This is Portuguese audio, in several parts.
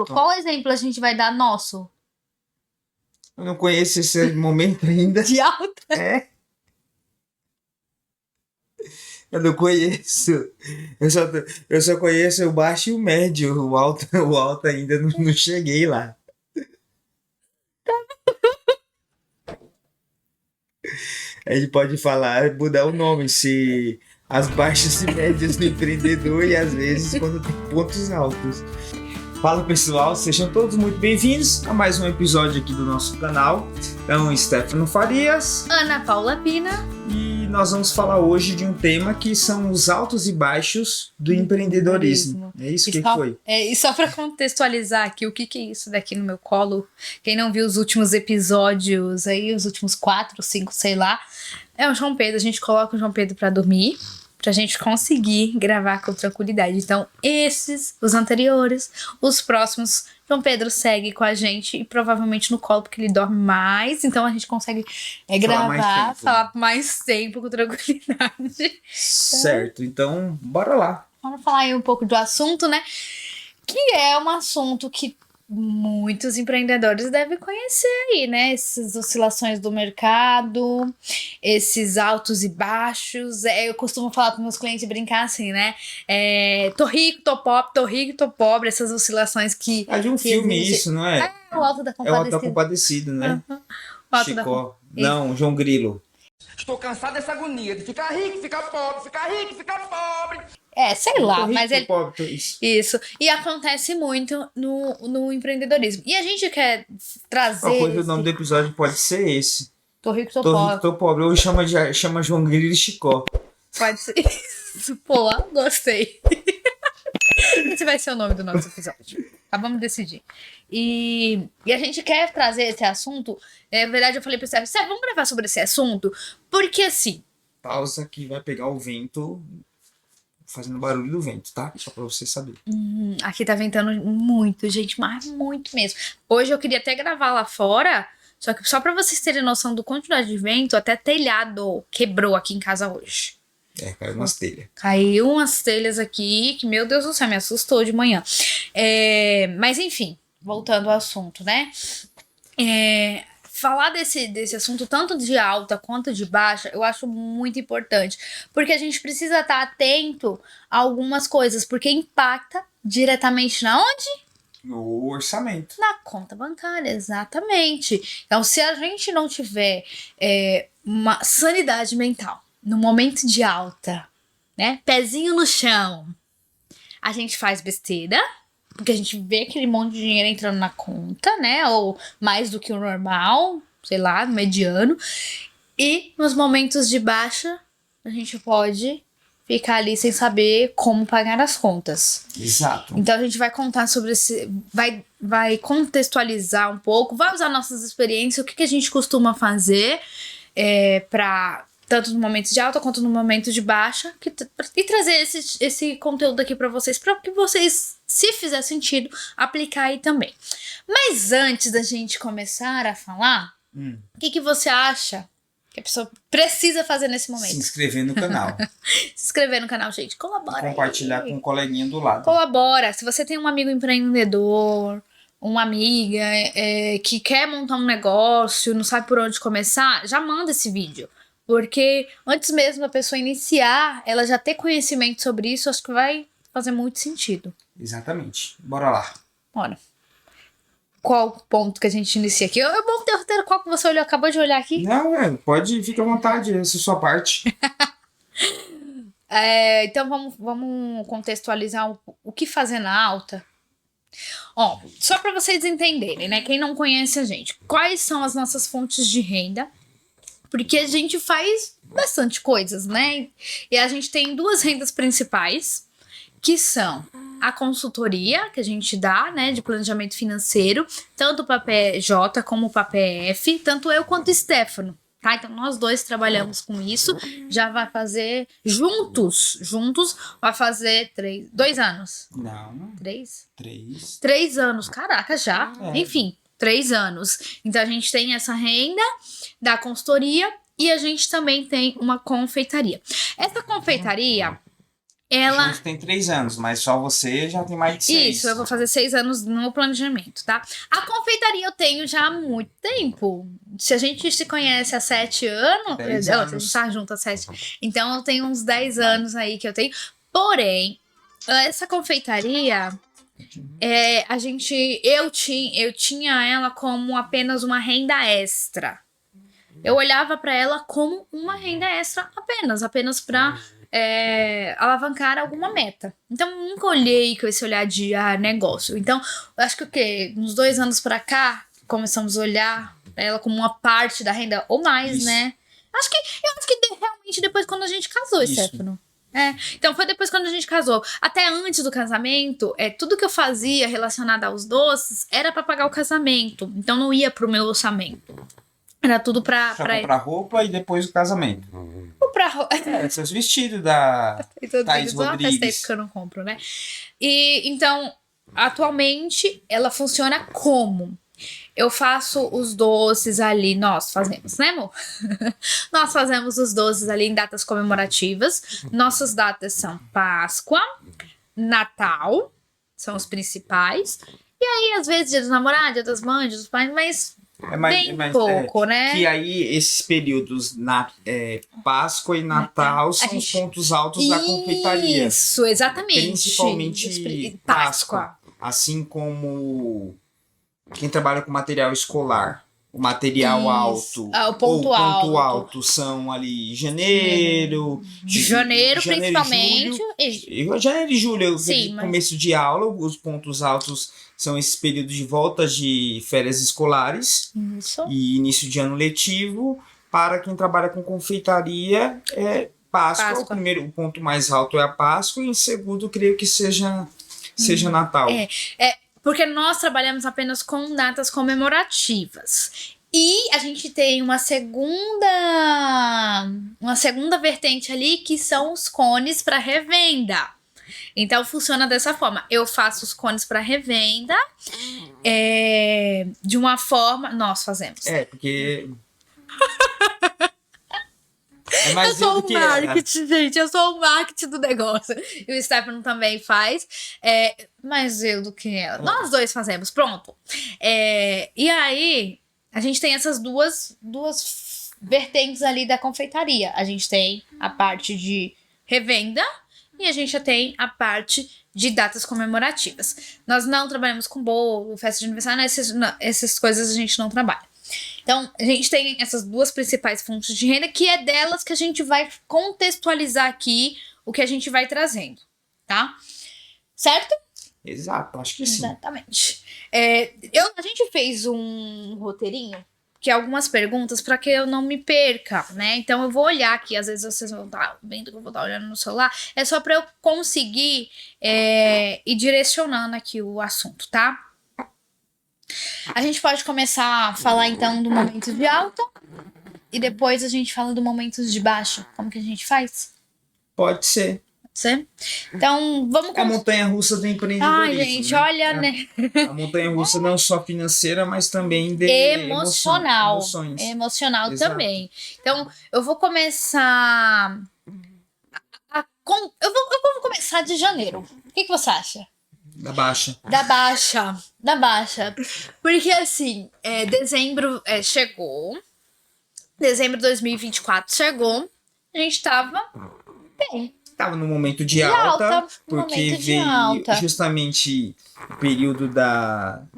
Qual exemplo a gente vai dar nosso? Eu não conheço esse momento ainda. De alta? É. Eu não conheço. Eu só conheço o baixo e o médio. O alto ainda não cheguei lá. A gente pode mudar o nome, se as baixas e médias do empreendedor e às vezes quando tem pontos altos. Fala pessoal, sejam todos muito bem-vindos a mais um episódio aqui do nosso canal. Eu, Stefano Farias. Ana Paula Pina. E nós vamos falar hoje de um tema que são os altos e baixos do empreendedorismo. É isso que foi? E só para contextualizar aqui, o que é isso daqui no meu colo? Quem não viu os últimos episódios aí, os últimos 4, 5, sei lá, é o João Pedro. A gente coloca o João Pedro para dormir, pra gente conseguir gravar com tranquilidade. Então, os anteriores, os próximos, João Pedro segue com a gente e provavelmente no colo, porque ele dorme mais, então a gente consegue falar mais tempo com tranquilidade. Certo, então bora lá. Vamos falar aí um pouco do assunto, né? Que é um assunto que muitos empreendedores devem conhecer aí, né? Essas oscilações do mercado, esses altos e baixos. Eu costumo falar para meus clientes, brincar assim, né? Tô rico, tô pobre, essas oscilações que... É de um filme existe. Isso, não é? É o Alto da Compadecida. É o Alto da Compadecida, né? Chicó. Não, João Grilo. Estou cansado dessa agonia de ficar rico, ficar pobre, ficar rico, ficar pobre. Sei lá, mas ele... Pobre, isso. E acontece muito no empreendedorismo. E a gente quer trazer... O nome do episódio pode ser esse. Tô rico, tô pobre. Rico, tô pobre. Ou chama João Grilo e Chicó. Pode ser isso. Pô, gostei. Esse vai ser o nome do nosso episódio. Vamos decidir. E a gente quer trazer esse assunto. Na verdade, eu falei pro Sérgio, vamos gravar sobre esse assunto? Porque assim... Pausa que vai pegar o vento... Fazendo barulho do vento, tá? Só pra você saber. Aqui tá ventando muito, gente, mas muito mesmo. Hoje eu queria até gravar lá fora, só que só pra vocês terem noção do quantidade de vento, até telhado quebrou aqui em casa hoje. Caiu umas telhas. Caiu umas telhas aqui, que meu Deus do céu, me assustou de manhã. Mas enfim, voltando ao assunto, né? Falar desse assunto, tanto de alta quanto de baixa, eu acho muito importante. Porque a gente precisa estar atento a algumas coisas, porque impacta diretamente na onde? No orçamento. Na conta bancária, exatamente. Então, se a gente não tiver uma sanidade mental no momento de alta, né? Pezinho no chão, a gente faz besteira. Porque a gente vê aquele monte de dinheiro entrando na conta, né? Ou mais do que o normal, sei lá, mediano. E nos momentos de baixa, a gente pode ficar ali sem saber como pagar as contas. Exato. Então a gente vai contar sobre esse... Vai contextualizar um pouco, vai usar nossas experiências, o que a gente costuma fazer para... tanto no momento de alta quanto no momento de baixa, e trazer esse conteúdo aqui para vocês, para que vocês, se fizer sentido, aplicar aí também. Mas antes da gente começar a falar, o que você acha que a pessoa precisa fazer nesse momento? Se inscrever no canal. Se inscrever no canal, gente, colabora. Compartilhar com um coleguinha do lado. Colabora. Se você tem um amigo empreendedor, uma amiga que quer montar um negócio, não sabe por onde começar, já manda esse vídeo. Porque antes mesmo da pessoa iniciar, ela já ter conhecimento sobre isso, acho que vai fazer muito sentido. Exatamente. Bora lá. Bora. Qual ponto que a gente inicia aqui? Eu vou ter o roteiro, qual que você acabou de olhar aqui? Não, pode, fica à vontade, essa é a sua parte. Então vamos contextualizar o que fazer na alta. Só para vocês entenderem, né? Quem não conhece a gente, quais são as nossas fontes de renda? Porque a gente faz bastante coisas, né? E a gente tem duas rendas principais, que são a consultoria, que a gente dá, né, de planejamento financeiro, tanto para PJ como para PF, tanto eu quanto o Stefano, tá? Então, nós dois trabalhamos com isso, já vai fazer, juntos, vai fazer 2 anos. Não. 3? 3. 3 anos, caraca, já. Enfim, 3 anos. Então, a gente tem essa renda da consultoria e a gente também tem uma confeitaria. Essa confeitaria, ela... Juntos tem 3 anos, mas só você já tem mais de 6. Isso, eu vou fazer 6 anos no planejamento, tá? A confeitaria eu tenho já há muito tempo. Se a gente se conhece há 7 anos... 10 A anos. gente tá junto há 7. Então eu tenho uns 10 anos aí que eu tenho. Porém, essa confeitaria... eu tinha ela como apenas uma renda extra. Eu olhava pra ela como uma renda extra apenas pra alavancar alguma meta. Então, eu nunca olhei com esse olhar de negócio. Então, eu acho que o quê? Uns 2 anos pra cá, começamos a olhar ela como uma parte da renda, ou mais, Isso. né? Eu acho que realmente depois quando a gente casou, Isso. Stefano. Então foi depois quando a gente casou. Até antes do casamento, tudo que eu fazia relacionado aos doces era pra pagar o casamento. Então não ia pro meu orçamento. Era tudo pra comprar roupa e depois o casamento. comprar. Seus vestidos da Thaís Só uma Rodrigues. festa que eu não compro, né? E então, atualmente, ela funciona como? Eu faço os doces ali, nós fazemos, né, amor? Nós fazemos os doces ali em datas comemorativas. Nossas datas são Páscoa, Natal, são os principais. E aí, às vezes, Dia dos Namorados, Dia das Mães, Dia dos Pais, mas bem pouco, né? Que aí, esses períodos, Páscoa e Natal, são os pontos altos da confeitaria. Isso, exatamente. Principalmente Páscoa. Assim como quem trabalha com material escolar. O material alto. O ponto alto. São ali janeiro. Janeiro, principalmente. Janeiro e julho, Sim, mas... começo de aula. Os pontos altos são esses períodos de volta de férias escolares. Isso. E início de ano letivo. Para quem trabalha com confeitaria, é Páscoa. O ponto mais alto é a Páscoa. E em segundo, creio que seja Natal. Porque nós trabalhamos apenas com datas comemorativas. E a gente tem uma segunda vertente ali, que são os cones para revenda. Então funciona dessa forma. Eu faço os cones para revenda de uma forma... Nós fazemos. Porque... eu sou o marketing, gente. Eu sou o marketing do negócio. E o Stefano também faz. Mais eu do que ela. Nós dois fazemos. Pronto. E aí, a gente tem essas duas vertentes ali da confeitaria. A gente tem a parte de revenda e a gente já tem a parte de datas comemorativas. Nós não trabalhamos com bolo, festa de aniversário, essas coisas a gente não trabalha. Então, a gente tem essas duas principais fontes de renda, que é delas que a gente vai contextualizar aqui o que a gente vai trazendo, tá? Certo? Exato, acho que sim. Exatamente. A gente fez um roteirinho, que é algumas perguntas para que eu não me perca, né? Então, eu vou olhar aqui, às vezes vocês vão estar vendo que eu vou estar olhando no celular, é só para eu conseguir ir direcionando aqui o assunto, tá? A gente pode começar a falar, então, do momento de alta e depois a gente fala do momento de baixa. Como que a gente faz? Pode ser. Pode ser? Então, vamos... A montanha-russa do empreendedorismo. Ai, gente, né? Olha, né? A montanha-russa não só financeira, mas também de emocional. Emoções. Emocional. Exato. Também. Então, eu vou começar... Eu vou começar de janeiro. O que você acha? Da baixa. Porque assim, dezembro chegou. Dezembro de 2024 chegou. A gente tava bem. Tava no momento de alta. Porque veio justamente o período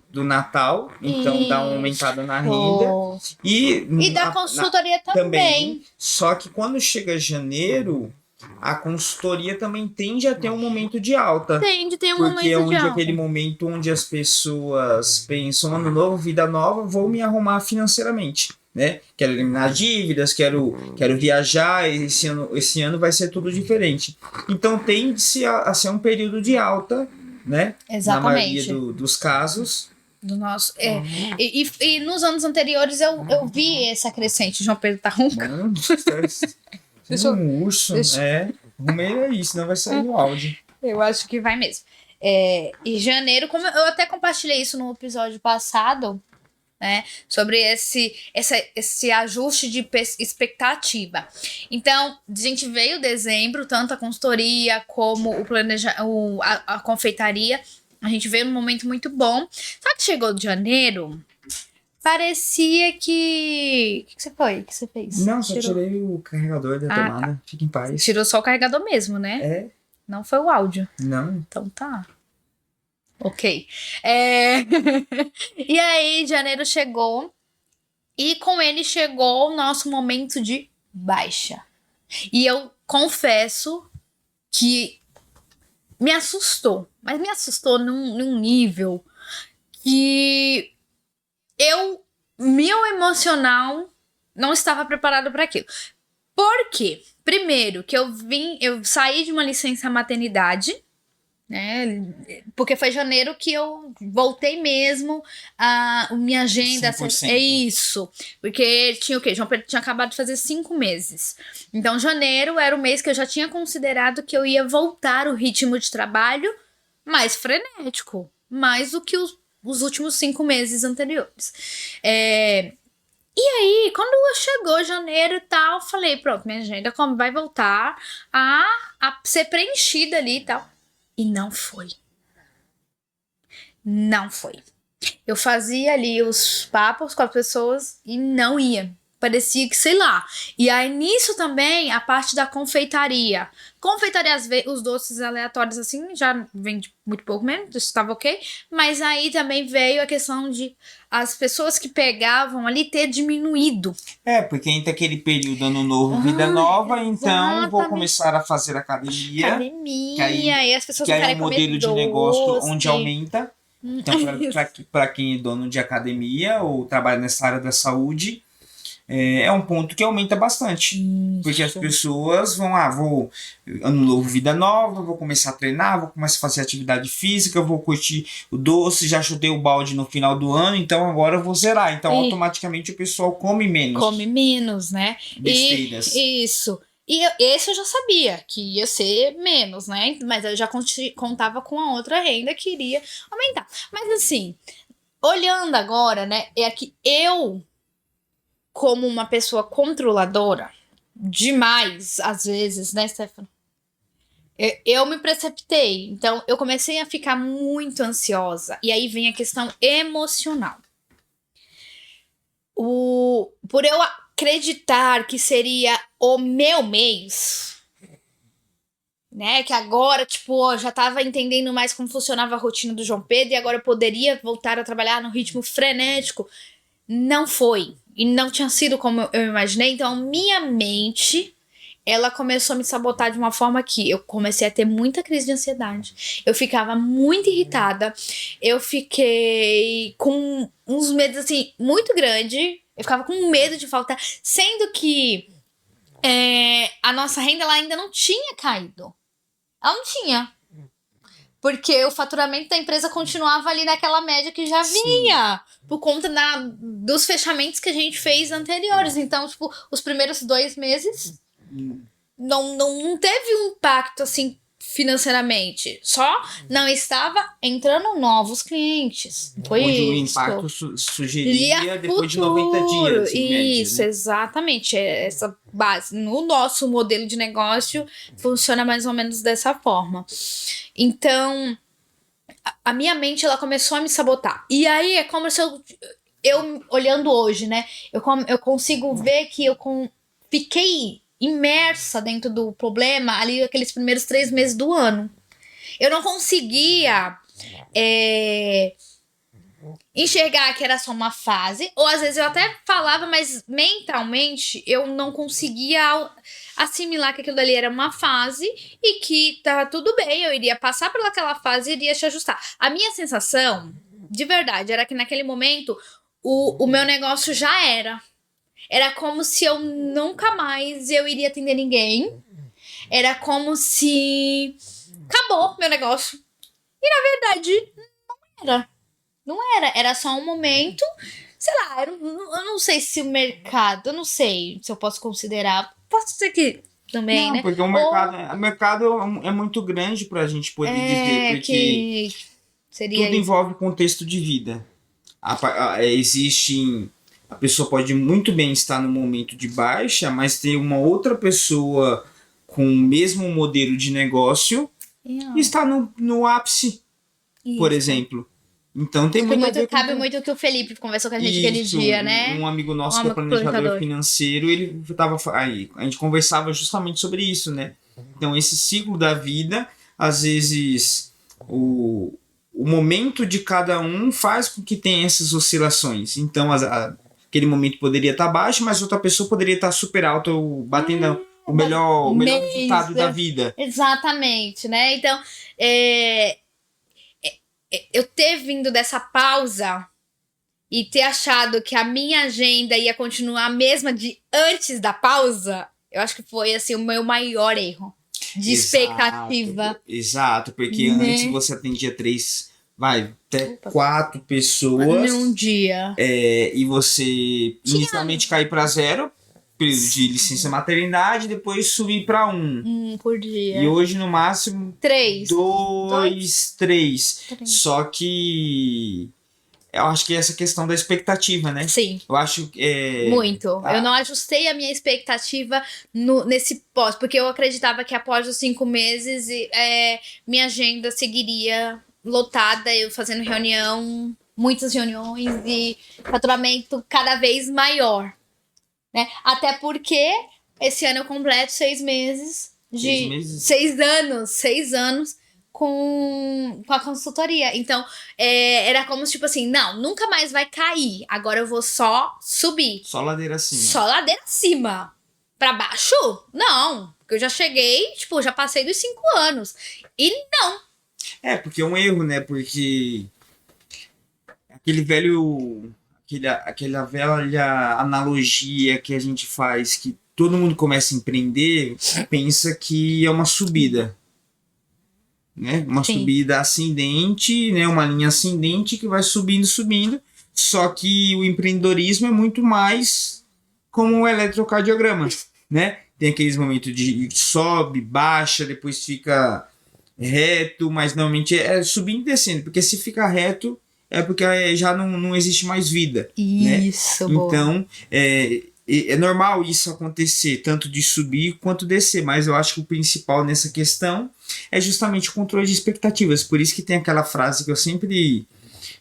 do Natal. Então dá uma aumentada na renda. E da consultoria também. Só que quando chega janeiro... A consultoria também tende a ter um momento de alta. Porque é aquele momento onde as pessoas pensam, ano novo, vida nova, vou me arrumar financeiramente, né? Quero eliminar dívidas, quero viajar, esse ano vai ser tudo diferente. Então tende-se a ser um período de alta, né? Exatamente. Na maioria dos casos. Do nosso, e nos anos anteriores eu vi essa crescente. João Pedro tá roncando. Um urso, arrumei aí, senão vai sair no áudio. Eu acho que vai mesmo. E janeiro, como eu até compartilhei isso no episódio passado, né? Sobre esse ajuste de expectativa. Então, a gente veio dezembro, tanto a consultoria como a confeitaria, a gente veio num momento muito bom. Só que chegou de janeiro, parecia que... O que você foi? O que você fez? Não, só tirei o carregador da tomada. Tá. Fica em paz. Tirou só o carregador mesmo, né? É? Não foi o áudio. Não. Então tá. Ok. E aí, janeiro chegou. E com ele chegou o nosso momento de baixa. E eu confesso que me assustou. Mas me assustou num nível que meu emocional não estava preparado para aquilo. Por quê? Primeiro, que eu saí de uma licença maternidade, né? Porque foi janeiro que eu voltei mesmo a minha agenda. 100%. É isso. Porque tinha o quê? João Pedro tinha acabado de fazer 5 meses. Então, janeiro era o mês que eu já tinha considerado que eu ia voltar o ritmo de trabalho mais frenético. Mais do que os últimos 5 meses anteriores. E aí, quando chegou janeiro e tal, falei, pronto, minha agenda vai voltar a ser preenchida ali e tal. E não foi. Não foi. Eu fazia ali os papos com as pessoas e não ia. Parecia que, sei lá. E aí, nisso também, a parte da confeitaria. Confeitaria, os doces aleatórios, assim, já vende muito pouco mesmo, isso estava ok. Mas aí também veio a questão de as pessoas que pegavam ali ter diminuído. Porque entra aquele período ano novo, vida nova, então exatamente. vou começar a fazer academia. Aí as pessoas Que não aí é querem um comer modelo de doce. negócio onde aumenta. Então, para quem é dono de academia ou trabalha nessa área da saúde, é um ponto que aumenta bastante. Isso. Porque as pessoas vão, vou ano novo, vida nova, vou começar a treinar, vou começar a fazer atividade física, vou curtir o doce, já chutei o balde no final do ano, então agora eu vou zerar. Então, automaticamente o pessoal come menos. Come menos, né? Besteiras. Isso. E esse eu já sabia que ia ser menos, né? Mas eu já contava com a outra renda que iria aumentar. Mas assim, olhando agora, né? É que eu, como uma pessoa controladora, demais, às vezes, né, Stefano? Eu me precipitei. Então, eu comecei a ficar muito ansiosa. E aí vem a questão emocional. Por eu acreditar que seria o meu mês, né? Que agora, tipo, eu já tava entendendo mais como funcionava a rotina do João Pedro e agora eu poderia voltar a trabalhar no ritmo frenético. Não foi. E não tinha sido como eu imaginei. Então, minha mente, ela começou a me sabotar de uma forma que eu comecei a ter muita crise de ansiedade. Eu ficava muito irritada. Eu fiquei com uns medos, assim, muito grandes. Eu ficava com medo de faltar. Sendo que a nossa renda ela ainda não tinha caído. Ela não tinha. Porque o faturamento da empresa continuava ali naquela média que já vinha. Sim. Por conta dos fechamentos que a gente fez anteriores. Então, tipo, os primeiros 2 meses não teve um impacto, assim, financeiramente. Só não estava entrando novos clientes. Foi onde isso. O impacto surgiria depois de 90 dias. Isso, média, né? Exatamente. Essa base. No nosso modelo de negócio, funciona mais ou menos dessa forma. Então, a minha mente, ela começou a me sabotar. E aí, é como se eu olhando hoje, né? Eu consigo ver que eu fiquei imersa dentro do problema ali aqueles primeiros 3 meses do ano. Eu não conseguia enxergar que era só uma fase, ou às vezes eu até falava, mas mentalmente eu não conseguia assimilar que aquilo dali era uma fase e que tá tudo bem, eu iria passar pelaquela fase e iria se ajustar. A minha sensação, de verdade, era que naquele momento o meu negócio já era. Era como se eu nunca mais eu iria atender ninguém. Era como se acabou meu negócio. E na verdade, não era. Não era. Era só um momento. Sei lá, eu não sei se o mercado. Eu não sei se eu posso considerar. Posso dizer que também, não, né? Porque o mercado é muito grande pra gente poder dizer. Porque que seria tudo envolve contexto de vida. Existem. A pessoa pode muito bem estar no momento de baixa, mas ter uma outra pessoa com o mesmo modelo de negócio e está no ápice, por exemplo. Então tem muito a ver cabe muito que o Felipe conversou com a gente aquele isso, dia, né? Um amigo nosso que é planejador financeiro, ele tava aí, a gente conversava justamente sobre isso, né? Então esse ciclo da vida, às vezes o momento de cada um faz com que tenha essas oscilações. Então aquele momento poderia estar baixo, mas outra pessoa poderia estar super alto, batendo o melhor resultado da vida. Exatamente, né? Então, eu ter vindo dessa pausa e ter achado que a minha agenda ia continuar a mesma de antes da pausa, eu acho que foi assim o meu maior erro de expectativa. Exato, porque antes você atendia 4 pessoas num dia. E você inicialmente cair para 0, período de licença maternidade, depois subir para 1 por dia. E hoje no máximo 3. 2, 3. Só que eu acho que é essa questão da expectativa, né? Sim. Eu acho muito. Eu não ajustei a minha expectativa nesse pós, porque eu acreditava que após os 5 meses minha agenda seguiria lotada, eu fazendo reunião, muitas reuniões e faturamento cada vez maior, né? Até porque esse ano eu completo 6 meses de 6 anos com a consultoria. Então, era como tipo assim, não, nunca mais vai cair. Agora eu vou só subir. Só ladeira acima. Só ladeira acima. Pra baixo? Não. Porque eu já cheguei, tipo, já passei dos 5 anos. E não. Porque é um erro, né? Porque aquela velha analogia que a gente faz, que todo mundo começa a empreender, pensa que é uma subida. Né? Uma subida ascendente, né? Uma linha ascendente que vai subindo. Só que o empreendedorismo é muito mais como um eletrocardiograma, né? Tem aqueles momentos de sobe, baixa, depois fica reto, mas normalmente é subindo e descendo, porque se fica reto é porque já não existe mais vida. Isso, né? Então, é normal isso acontecer, tanto de subir quanto descer, mas eu acho que o principal nessa questão é justamente o controle de expectativas. Por isso que tem aquela frase que eu sempre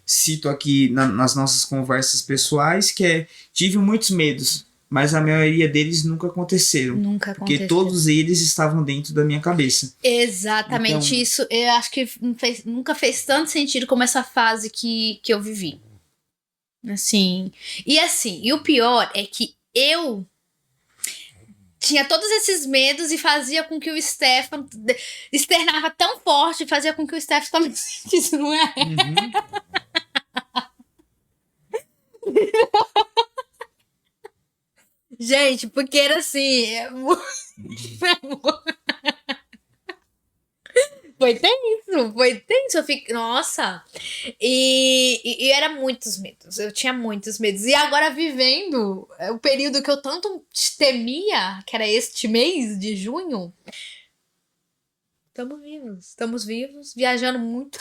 cito aqui nas nossas conversas pessoais, que é: tive muitos medos, mas a maioria deles nunca aconteceram. Porque todos eles estavam dentro da minha cabeça. Exatamente. Então, isso eu acho que nunca fez tanto sentido como essa fase que eu vivi. Assim. E o pior é que eu tinha todos esses medos e fazia com que o Stefan externava tão forte, fazia com que o Stefan também sentisse, não é? Gente, porque era assim. Foi tenso. Eu fiquei, nossa. E era muitos medos. Eu tinha muitos medos. E agora vivendo o período que eu tanto temia, que era este mês de junho. Estamos vivos, viajando muito.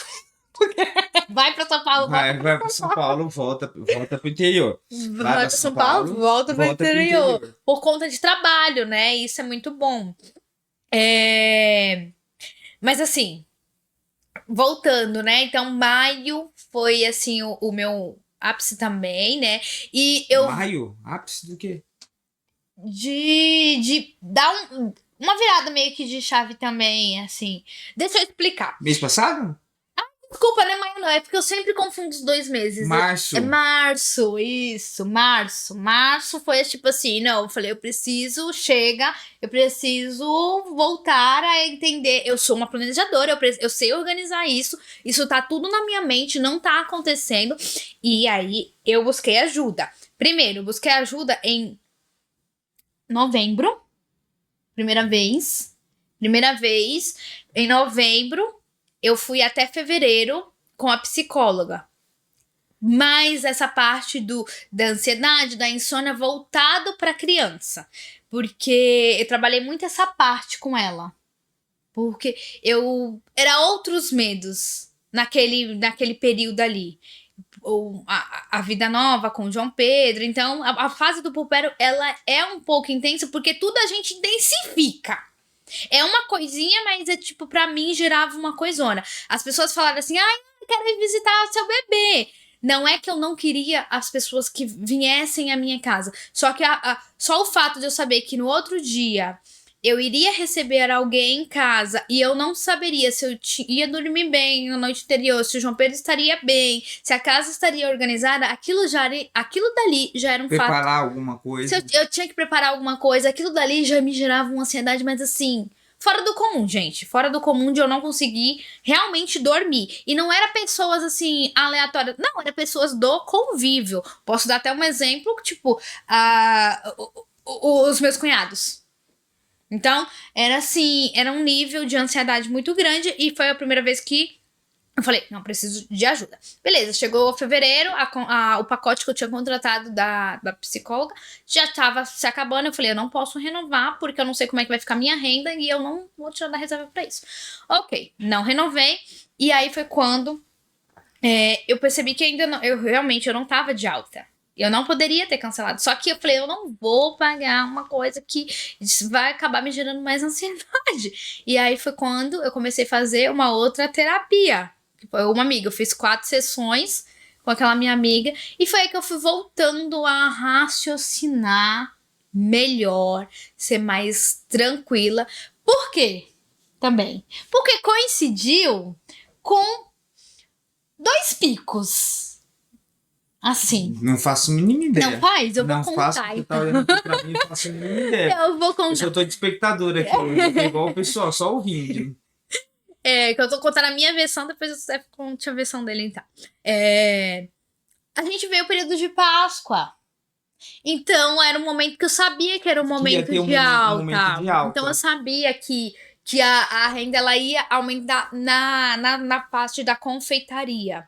Vai pra São Paulo, vai pra São Paulo, volta pro interior. Vai pra São Paulo, volta pro interior. Por conta de trabalho, né? Isso é muito bom. Mas assim, voltando, né? Então, maio foi assim o meu ápice também, né? E eu... Maio? Ápice do quê? De dar uma virada meio que de chave também, assim. Deixa eu explicar. Mês passado? Desculpa, não é maio não, é porque eu sempre confundo os 2 meses. Março. É março, isso, março. Março foi tipo assim, não, eu falei, eu preciso voltar a entender. Eu sou uma planejadora, eu sei organizar isso tá tudo na minha mente, não tá acontecendo. E aí, eu busquei ajuda. Primeiro, busquei ajuda em novembro, primeira vez, em novembro, eu fui até fevereiro com a psicóloga. Mas essa parte da ansiedade, da insônia voltado para criança. Porque eu trabalhei muito essa parte com ela. Porque era outros medos naquele período ali. a vida nova com o João Pedro. Então, a fase do puerpério, ela é um pouco intensa, porque tudo a gente intensifica. É uma coisinha, mas é tipo, pra mim, gerava uma coisona. As pessoas falaram assim, eu quero ir visitar seu bebê. Não é que eu não queria as pessoas que viessem à minha casa. Só que só o fato de eu saber que no outro dia eu iria receber alguém em casa e eu não saberia se eu ia dormir bem na noite anterior, se o João Pedro estaria bem, se a casa estaria organizada, aquilo dali já era um fato. Preparar alguma coisa. Se eu tinha que preparar alguma coisa, aquilo dali já me gerava uma ansiedade, mas assim, fora do comum, gente. Fora do comum de eu não conseguir realmente dormir. E não era pessoas, assim, aleatórias. Não, era pessoas do convívio. Posso dar até um exemplo, tipo, os meus cunhados. Então, era assim, era um nível de ansiedade muito grande e foi a primeira vez que eu falei, não, preciso de ajuda. Beleza, chegou fevereiro, o pacote que eu tinha contratado da psicóloga já estava se acabando. Eu falei, eu não posso renovar porque eu não sei como é que vai ficar a minha renda e eu não vou tirar da reserva pra isso. Ok, não renovei. E aí foi quando eu percebi que ainda não, eu não tava de alta. Eu não poderia ter cancelado. Só que eu falei, eu não vou pagar uma coisa que vai acabar me gerando mais ansiedade. E aí foi quando eu comecei a fazer uma outra terapia. Foi uma amiga, eu fiz 4 sessões com aquela minha amiga. E foi aí que eu fui voltando a raciocinar melhor, ser mais tranquila. Por quê? Também. Porque coincidiu com 2 picos. Assim. Não faço a mínima ideia. Não faz? Eu vou não contar. Faço, porque tá olhando aqui pra mim, não faço a mínima ideia. Eu vou contar. Eu só tô de espectador aqui hoje. Eu tô igual o pessoal, só ouvindo. Que eu tô contando a minha versão, depois o Steph conte a versão dele, então. A gente veio o período de Páscoa. Então, era um momento que eu sabia que era um momento de alta. Então, eu sabia que a renda ela ia aumentar na parte da confeitaria.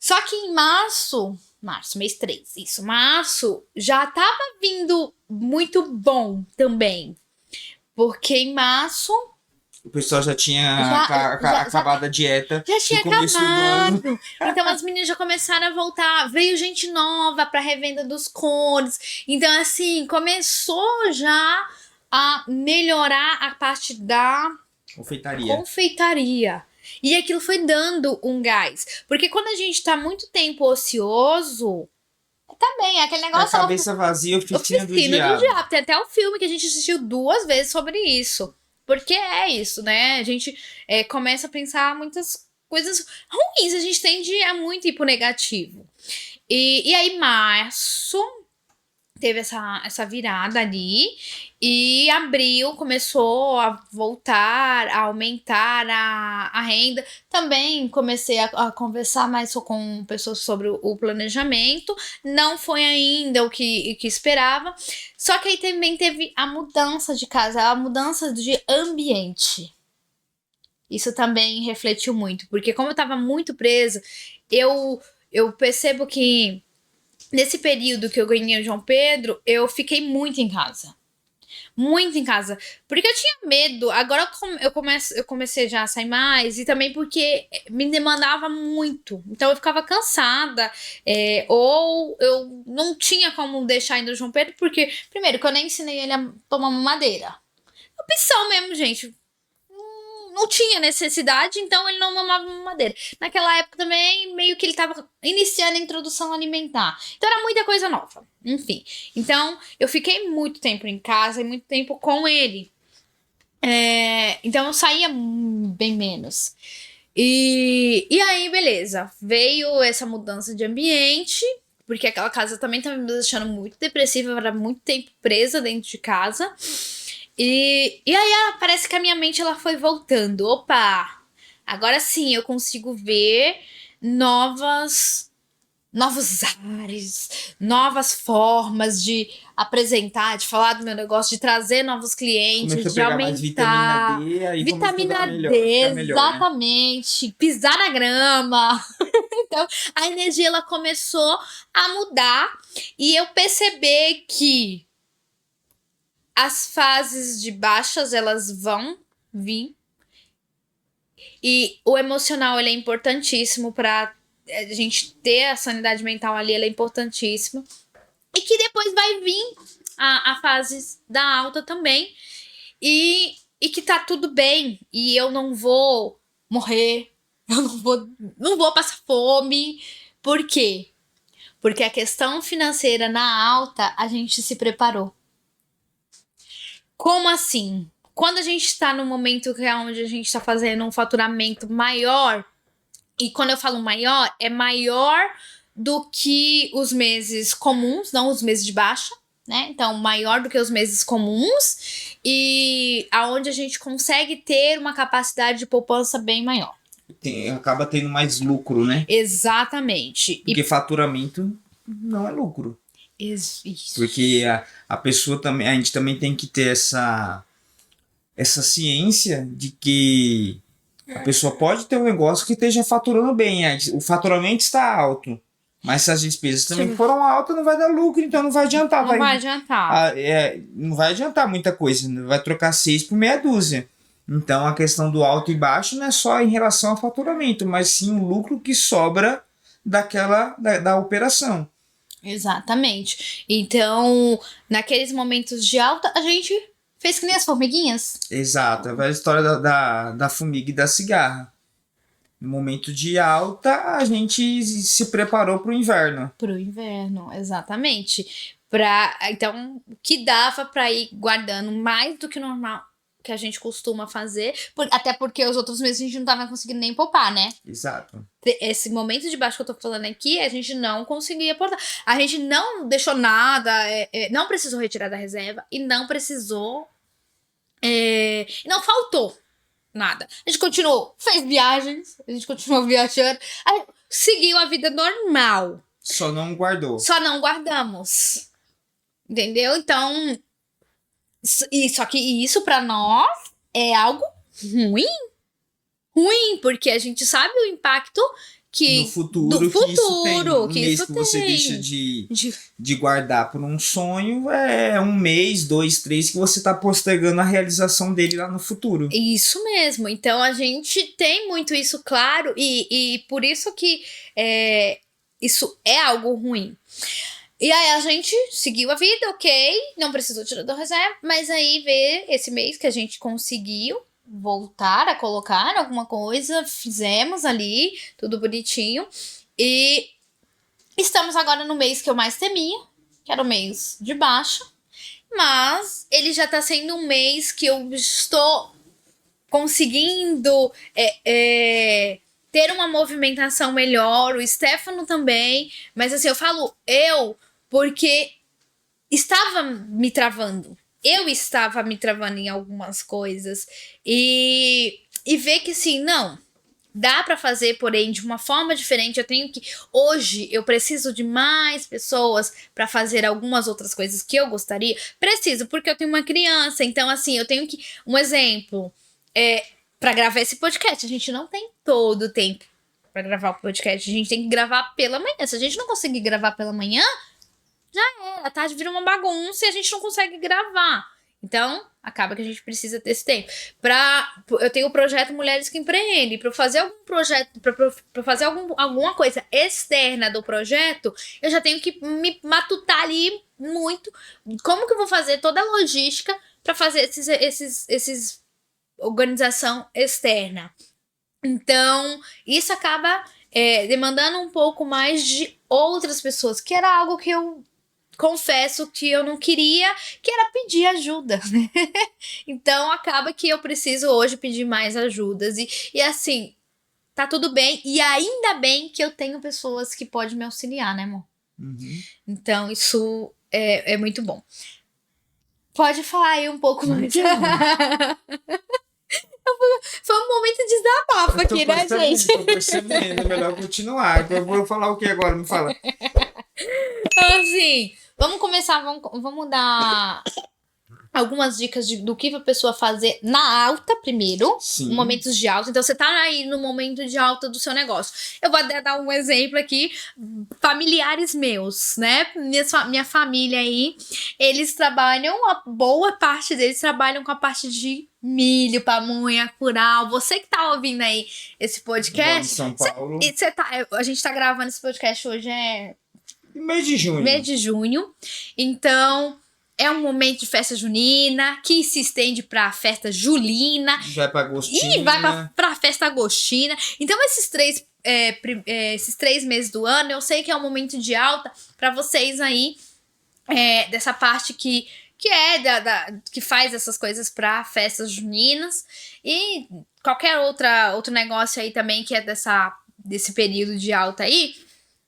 Só que em março, mês 3, isso, março, já tava vindo muito bom também. Porque em março... O pessoal já tinha acabado a dieta. Já tinha acabado. Então as meninas já começaram a voltar. Veio gente nova pra revenda dos cones. Então, assim, começou já a melhorar a parte da confeitaria. E aquilo foi dando um gás. Porque quando a gente tá muito tempo ocioso, também é aquele negócio... A cabeça vazia, oficina do diabo. Tem até o filme que a gente assistiu 2 vezes sobre isso. Porque é isso, né? A gente começa a pensar muitas coisas ruins. A gente tende a muito ir pro negativo. E aí, março... teve essa virada ali, e abril começou a voltar, a aumentar a renda. Também comecei a conversar mais com pessoas sobre o planejamento, não foi ainda o que esperava, só que aí também teve a mudança de casa, a mudança de ambiente. Isso também refletiu muito, porque como eu tava muito presa, eu percebo que nesse período que eu ganhei o João Pedro, eu fiquei muito em casa. Muito em casa. Porque eu tinha medo. Agora eu comecei já a sair mais. E também porque me demandava muito. Então eu ficava cansada. Ou eu não tinha como deixar ainda o João Pedro. Porque, primeiro, que eu nem ensinei ele a tomar mamadeira. Opção mesmo, gente. Não tinha necessidade, então ele não mamava mamadeira. Naquela época também, meio que ele tava iniciando a introdução alimentar. Então era muita coisa nova. Enfim. Então, eu fiquei muito tempo em casa e muito tempo com ele. Então, eu saía bem menos. E aí, beleza. Veio essa mudança de ambiente, porque aquela casa também tava me deixando muito depressiva. Eu era muito tempo presa dentro de casa. E aí parece que a minha mente ela foi voltando. Opa, agora sim eu consigo ver novos ares, novas formas de apresentar, de falar do meu negócio, de trazer novos clientes, de aumentar. Vitamina D, exatamente. Né? Pisar na grama. Então, a energia ela começou a mudar e eu percebi que as fases de baixas, elas vão vir. E o emocional, ele é importantíssimo para a gente ter a sanidade mental ali, ela é importantíssima. E que depois vai vir a fase da alta também. E que tá tudo bem. E eu não vou morrer. Eu não vou passar fome. Por quê? Porque a questão financeira na alta, a gente se preparou. Como assim? Quando a gente tá no momento que é onde a gente tá fazendo um faturamento maior, e quando eu falo maior, é maior do que os meses comuns, não os meses de baixa, né? Então, maior do que os meses comuns, e aonde a gente consegue ter uma capacidade de poupança bem maior. Acaba tendo mais lucro, né? Exatamente. Porque faturamento não é lucro. Isso. Porque a pessoa também, a gente também tem que ter essa ciência de que a pessoa pode ter um negócio que esteja faturando bem, o faturamento está alto, mas se as despesas também foram altas, não vai dar lucro, então não vai adiantar. Não vai adiantar. Não vai adiantar muita coisa, vai trocar 6 por meia dúzia. Então a questão do alto e baixo não é só em relação ao faturamento, mas sim o lucro que sobra da operação. Exatamente. Então, naqueles momentos de alta, a gente fez que nem as formiguinhas. Exato, a velha história da formiga e da cigarra. No momento de alta, a gente se preparou para o inverno. Pro inverno, exatamente. Então, o que dava para ir guardando mais do que o normal que a gente costuma fazer, até porque os outros meses a gente não tava conseguindo nem poupar, né? Exato. Esse momento de baixo que eu tô falando aqui, a gente não conseguia aportar. A gente não deixou nada, não precisou retirar da reserva e não precisou. Não faltou nada. A gente continuou, fez viagens, a gente continuou viajando, seguiu a vida normal. Só não guardou. Só não guardamos. Entendeu? Então. Só que isso pra nós é algo ruim. Ruim, porque a gente sabe o impacto que no futuro, do que isso tem. futuro Um que mês isso que você tem. deixa de guardar por um sonho é 1 mês, 2, 3 que você tá postergando a realização dele lá no futuro. Isso mesmo. Então a gente tem muito isso claro e por isso que isso é algo ruim. E aí a gente seguiu a vida, ok, não precisou tirar da reserva, mas aí veio esse mês que a gente conseguiu voltar a colocar alguma coisa, fizemos ali, tudo bonitinho, e estamos agora no mês que eu mais temia, que era o mês de baixa, mas ele já tá sendo um mês que eu estou conseguindo ter uma movimentação melhor, o Stefano também, mas assim, eu falo porque estava me travando. Eu estava me travando em algumas coisas. E ver que assim, não, dá pra fazer, porém, de uma forma diferente. Hoje, eu preciso de mais pessoas pra fazer algumas outras coisas que eu gostaria. Preciso, porque eu tenho uma criança. Então, assim, eu tenho que... Um exemplo, pra gravar esse podcast, a gente não tem todo o tempo pra gravar o podcast. A gente tem que gravar pela manhã. Se a gente não conseguir gravar pela manhã... a tarde vira uma bagunça e a gente não consegue gravar. Então, acaba que a gente precisa ter esse tempo. Eu tenho o projeto Mulheres que Empreendem. Para fazer algum projeto, para fazer alguma coisa externa do projeto, eu já tenho que me matutar ali muito. Como que eu vou fazer toda a logística para fazer esses organização externa? Então, isso acaba demandando um pouco mais de outras pessoas, que era algo que eu confesso que eu não queria, que era pedir ajuda, né? Então acaba que eu preciso hoje pedir mais ajudas e assim, tá tudo bem, e ainda bem que eu tenho pessoas que podem me auxiliar, né, amor? Uhum. Então isso é muito bom. Pode falar aí um pouco mais. Foi um momento de desabafo aqui, né, gente? Tô percebendo, é melhor continuar. Eu vou falar o que agora? Me fala. Assim, vamos começar, vamos dar algumas dicas do que a pessoa fazer na alta primeiro. Sim. Momentos de alta. Então, você tá aí no momento de alta do seu negócio. Eu vou dar um exemplo aqui. Familiares meus, né? Minha família aí, eles trabalham, a boa parte deles trabalham com a parte de milho, pamonha, curau. Você que tá ouvindo aí esse Moro em podcast, São Paulo. a gente tá gravando esse podcast hoje, Mês de junho. mês de junho. Então, é um momento de festa junina, que se estende pra festa julina. Vai pra Agostinho. E vai pra festa agostina. Então, esses três meses do ano, eu sei que é um momento de alta pra vocês aí, dessa parte que que faz essas coisas pra festas juninas. E qualquer outro negócio aí também que é desse período de alta aí.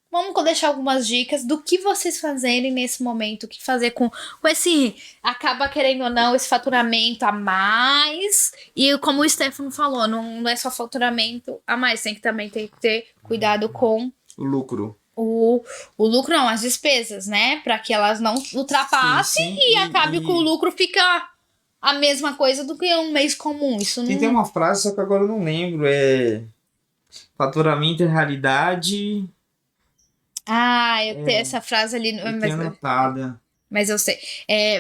Vamos deixar algumas dicas do que vocês fazerem nesse momento, o que fazer com esse, acaba querendo ou não, esse faturamento a mais. E como o Stefano falou, não é só faturamento a mais, tem que também ter cuidado com O lucro. o lucro, não, as despesas, né? Para que elas não ultrapassem e acabe que o lucro fica a mesma coisa do que um mês comum. Isso não... Tem uma frase, só que agora eu não lembro, faturamento é realidade... eu tenho essa frase ali, Tem anotada. mas eu sei.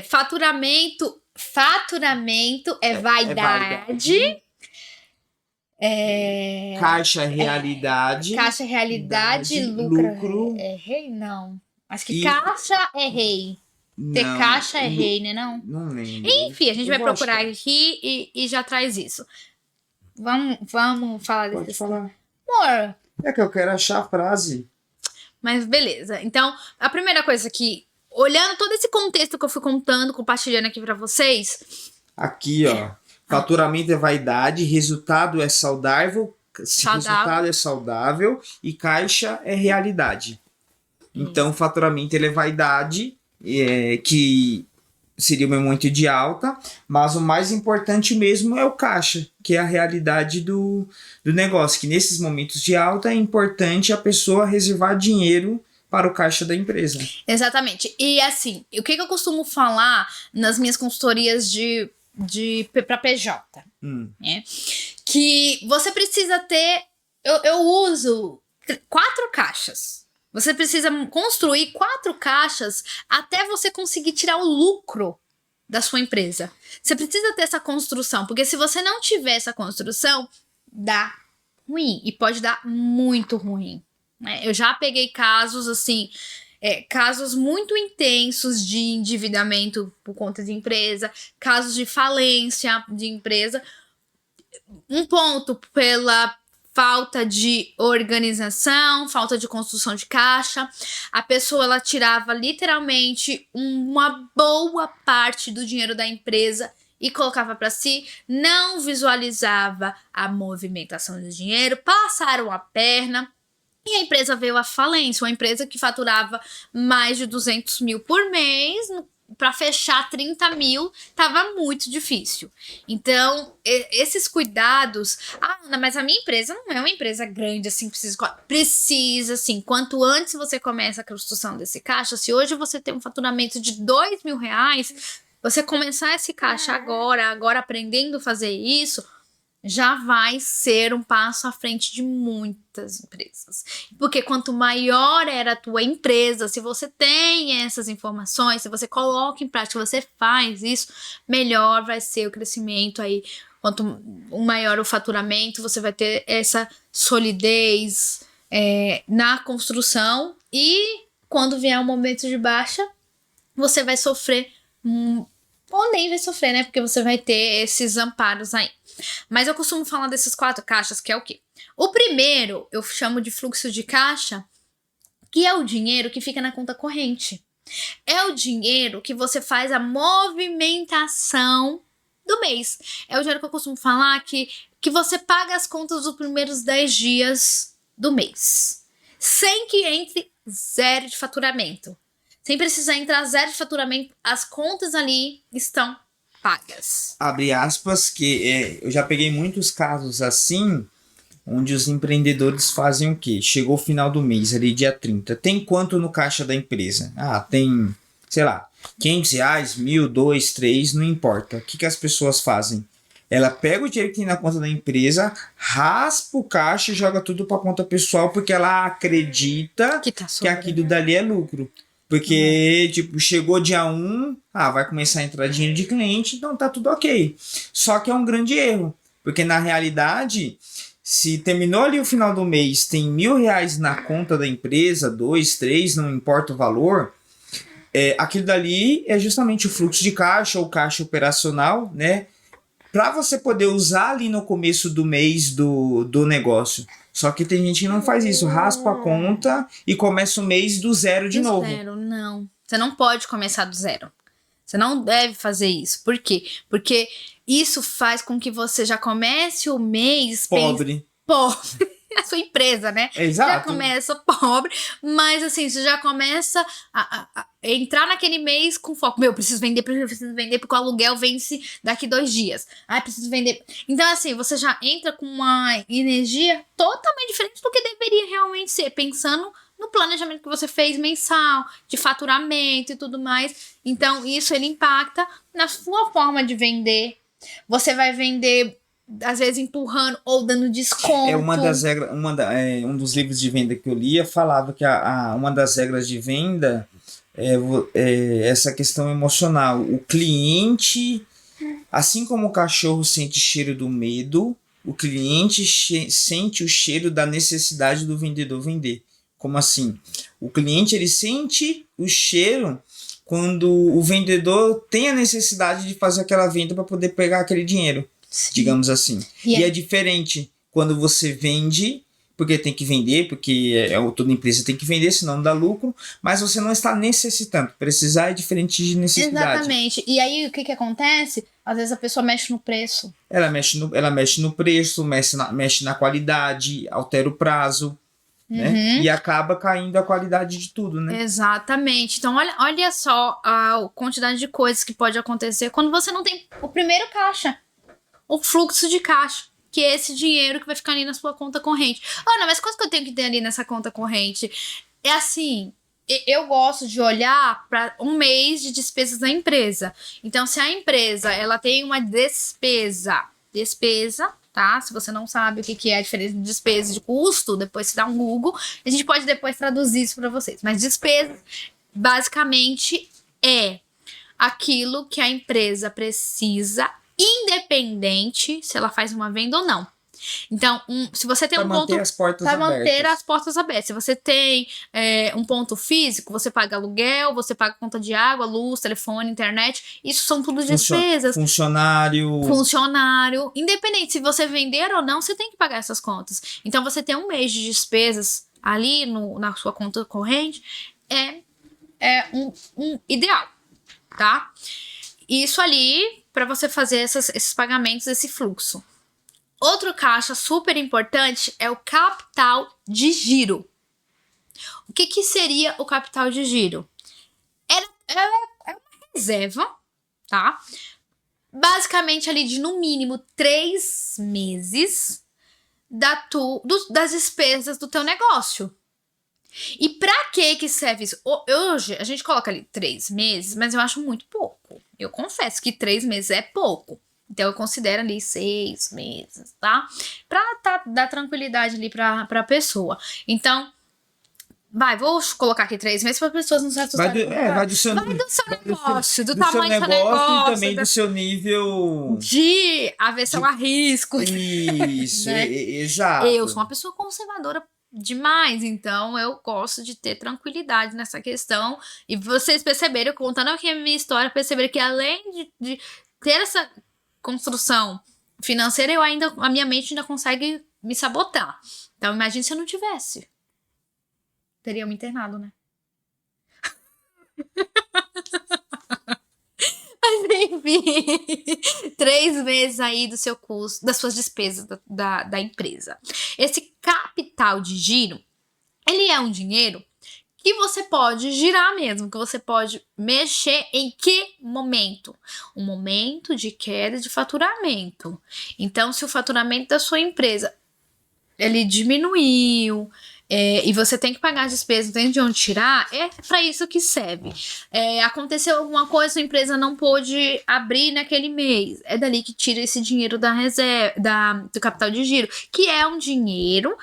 Faturamento é vaidade. Caixa é realidade. Caixa é realidade, lucro é rei, não. Acho que caixa é rei. Ter caixa é rei, né, não? Não lembro. Enfim, a gente vai procurar aqui e já traz isso. Vamos falar Pode desse. falar. Amor, É que eu quero achar a frase. mas beleza. Então, a primeira coisa que, olhando todo esse contexto que eu fui contando, compartilhando aqui pra vocês. Aqui, ó. Faturamento é vaidade, resultado é saudável. Resultado é saudável e caixa é realidade. Então, faturamento ele é vaidade, que seria o meu momento de alta, mas o mais importante mesmo é o caixa, que é a realidade do negócio, que nesses momentos de alta é importante a pessoa reservar dinheiro para o caixa da empresa. Exatamente. E assim, o que eu costumo falar nas minhas consultorias para PJ? Né? Que você precisa ter... Eu uso 4 caixas. Você precisa construir 4 caixas até você conseguir tirar o lucro da sua empresa. Você precisa ter essa construção, porque se você não tiver essa construção, dá ruim. E pode dar muito ruim. Né? Eu já peguei casos assim, casos muito intensos de endividamento por conta de empresa, casos de falência de empresa. Um ponto pela falta de organização, falta de construção de caixa. A pessoa, ela tirava literalmente uma boa parte do dinheiro da empresa e colocava para si, não visualizava a movimentação do dinheiro, passaram a perna e a empresa veio à falência. Uma empresa que faturava mais de 200 mil por mês, para fechar 30 mil, tava muito difícil. Então, esses cuidados... Ana, mas a minha empresa não é uma empresa grande, assim, precisa, assim, quanto antes você começa a construção desse caixa, se hoje você tem um faturamento de 2 mil reais, você começar esse caixa agora aprendendo a fazer isso, já vai ser um passo à frente de muitas empresas. Porque quanto maior era a tua empresa, se você tem essas informações, se você coloca em prática, você faz isso, melhor vai ser o crescimento aí. Quanto maior o faturamento, você vai ter essa solidez na construção, e quando vier um momento de baixa, você vai sofrer, ou nem vai sofrer, né? Porque você vai ter esses amparos aí. Mas eu costumo falar desses 4 caixas, que é o quê? O primeiro, eu chamo de fluxo de caixa, que é o dinheiro que fica na conta corrente. É o dinheiro que você faz a movimentação do mês. É o dinheiro que eu costumo falar que você paga as contas dos primeiros 10 dias do mês. Sem que entre 0 de faturamento. Sem precisar entrar 0 de faturamento, as contas ali estão pagas. Abre aspas, que eu já peguei muitos casos assim, onde os empreendedores fazem o quê? Chegou o final do mês, ali dia 30. Tem quanto no caixa da empresa? Tem, sei lá, 500 reais, 1.000, 2, 3, não importa. O que as pessoas fazem? Ela pega o dinheiro que tem na conta da empresa, raspa o caixa e joga tudo para a conta pessoal, porque ela acredita que aquilo dali é lucro. Porque, tipo, chegou dia 1, vai começar a entrar dinheiro de cliente, então tá tudo ok. Só que é um grande erro, porque na realidade, se terminou ali o final do mês, tem R$1.000 na conta da empresa, 2, 3, não importa o valor, aquilo dali é justamente o fluxo de caixa ou caixa operacional, né? Para você poder usar ali no começo do mês do negócio. Só que tem gente que não faz isso, raspa a conta e começa o mês do zero de novo. Zero, não. Você não pode começar do zero. Você não deve fazer isso. Por quê? Porque isso faz com que você já comece o mês... Pobre. Pobre. A sua empresa, né? Exato. Já começa pobre, mas assim, você já começa a entrar naquele mês com foco. Meu, preciso vender porque o aluguel vence daqui 2 dias. Preciso vender. Então, assim, você já entra com uma energia totalmente diferente do que deveria realmente ser, pensando no planejamento que você fez mensal, de faturamento e tudo mais. Então, isso ele impacta na sua forma de vender. Você vai vender, às vezes, empurrando ou dando desconto. Uma das regras, um dos livros de venda que eu lia falava que uma das regras de venda é essa questão emocional. O cliente, assim como o cachorro sente cheiro do medo, o cliente sente o cheiro da necessidade do vendedor vender. Como assim? O cliente ele sente o cheiro quando o vendedor tem a necessidade de fazer aquela venda para poder pegar aquele dinheiro. Sim. Digamos assim. E é diferente quando você vende, porque tem que vender, porque toda empresa tem que vender, senão não dá lucro, mas você não está necessitando. Precisar é diferente de necessidade. Exatamente. E aí o que acontece? Às vezes a pessoa mexe no preço. Ela mexe no preço, mexe na qualidade, altera o prazo. Né? E acaba caindo a qualidade de tudo, né? Exatamente. Então, olha só a quantidade de coisas que pode acontecer quando você não tem o primeiro caixa. O fluxo de caixa, que é esse dinheiro que vai ficar ali na sua conta corrente. Ana, mas quanto que eu tenho que ter ali nessa conta corrente? É assim, eu gosto de olhar para um mês de despesas da empresa. Então, se a empresa ela tem uma despesa, tá? Se você não sabe o que é a diferença de despesa e de custo, depois você dá um Google. A gente pode depois traduzir isso para vocês. Mas despesa, basicamente, é aquilo que a empresa precisa, independente se ela faz uma venda ou não. Então, se você tem um ponto... Para manter as portas abertas. Se você tem um ponto físico, você paga aluguel, você paga conta de água, luz, telefone, internet. Isso são tudo despesas. Funcionário. Independente se você vender ou não, você tem que pagar essas contas. Então, você ter um mês de despesas ali na sua conta corrente é um ideal, tá? Isso ali, para você fazer esses pagamentos, esse fluxo. Outro caixa super importante é o capital de giro. O que seria o capital de giro? É uma reserva, tá? Basicamente ali de no mínimo 3 meses das despesas do teu negócio. E pra que serve isso? Hoje a gente coloca ali 3 meses, mas eu acho muito pouco. Eu confesso que 3 meses é pouco. Então, eu considero ali 6 meses, tá? Pra dar tranquilidade ali pra pessoa. Então, vou colocar aqui 3 meses para as pessoas não se assustarem. Vai do seu negócio, do tamanho do seu negócio. E também do seu nível... de aversão a risco. Isso, né? Exato. Eu sou uma pessoa conservadora demais, então eu gosto de ter tranquilidade nessa questão. E vocês perceberam, contando aqui a minha história, perceberam que além de ter essa construção financeira, a minha mente ainda consegue me sabotar. Então, imagine se eu não tivesse. Teria me internado, né? Mas, enfim, 3 meses aí do seu custo, das suas despesas da empresa. Esse capital de giro, ele é um dinheiro que você pode girar mesmo, que você pode mexer em que momento? Um momento de queda de faturamento. Então, se o faturamento da sua empresa ele diminuiu e você tem que pagar as despesas, não tem de onde tirar, é para isso que serve. Aconteceu alguma coisa, sua empresa não pôde abrir naquele mês, é dali que tira esse dinheiro do capital de giro, que é um dinheiro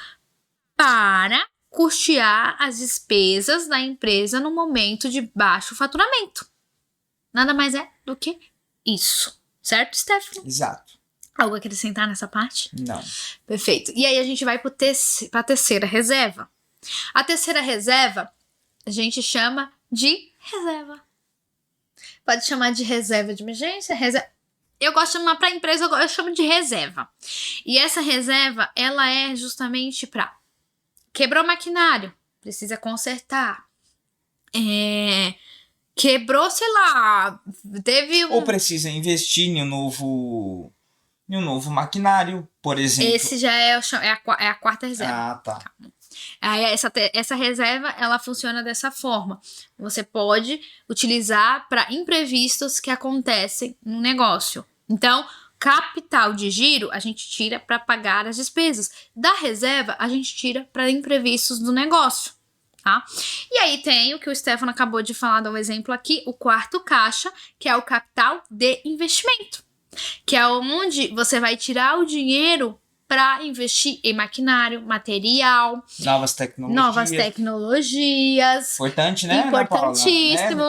para custear as despesas da empresa no momento de baixo faturamento. Nada mais é do que isso. Certo, Stephanie? Exato. Algo a acrescentar nessa parte? Não. Perfeito. E aí a gente vai para a terceira reserva. A terceira reserva a gente chama de reserva. Pode chamar de reserva de emergência, reserva. Eu gosto de chamar para a empresa, eu chamo de reserva. E essa reserva, ela é justamente para quebrou o maquinário, precisa consertar. Quebrou, sei lá, teve Ou precisa investir em um novo maquinário, por exemplo. Esse já é a quarta reserva. Ah, tá. Aí essa reserva, ela funciona dessa forma. Você pode utilizar para imprevistos que acontecem no negócio. Então, capital de giro, a gente tira para pagar as despesas. Da reserva, a gente tira para imprevistos do negócio. Tá? E aí tem o que o Stefano acabou de falar, dar um exemplo aqui, o quarto caixa, que é o capital de investimento. Que é onde você vai tirar o dinheiro para investir em maquinário, material, Novas tecnologias. Importante, né? Importantíssimo.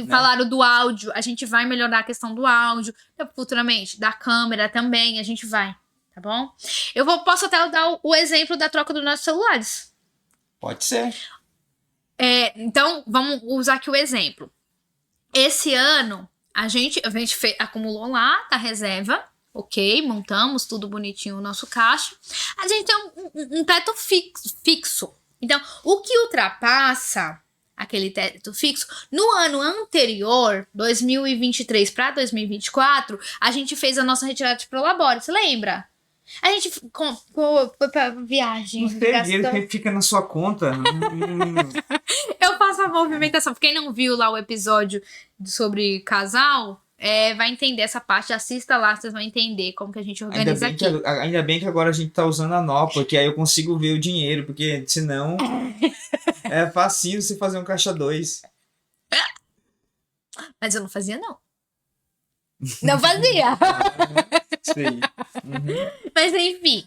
Falaram do áudio. A gente vai melhorar a questão do áudio futuramente, da câmera também. A gente vai, tá bom? Posso até dar o exemplo da troca dos nossos celulares. Pode ser. Então, vamos usar aqui o exemplo. Esse ano, a gente acumulou lá a reserva. Ok, montamos tudo bonitinho o nosso caixa. A gente tem um teto fixo. Então, o que ultrapassa aquele teto fixo, no ano anterior, 2023 para 2024, a gente fez a nossa retirada de Prolabore, você lembra? A gente foi pra viagem. Não tem dinheiro que fica na sua conta. Eu faço a movimentação. Quem não viu lá o episódio sobre casal... vai entender essa parte, assista lá, vocês vão entender como que a gente organiza aqui. Ainda bem que agora a gente tá usando a Nó, porque aí eu consigo ver o dinheiro, porque senão é facinho você fazer um caixa 2. Mas eu não fazia, não. Não fazia. Sei. Uhum. Mas enfim,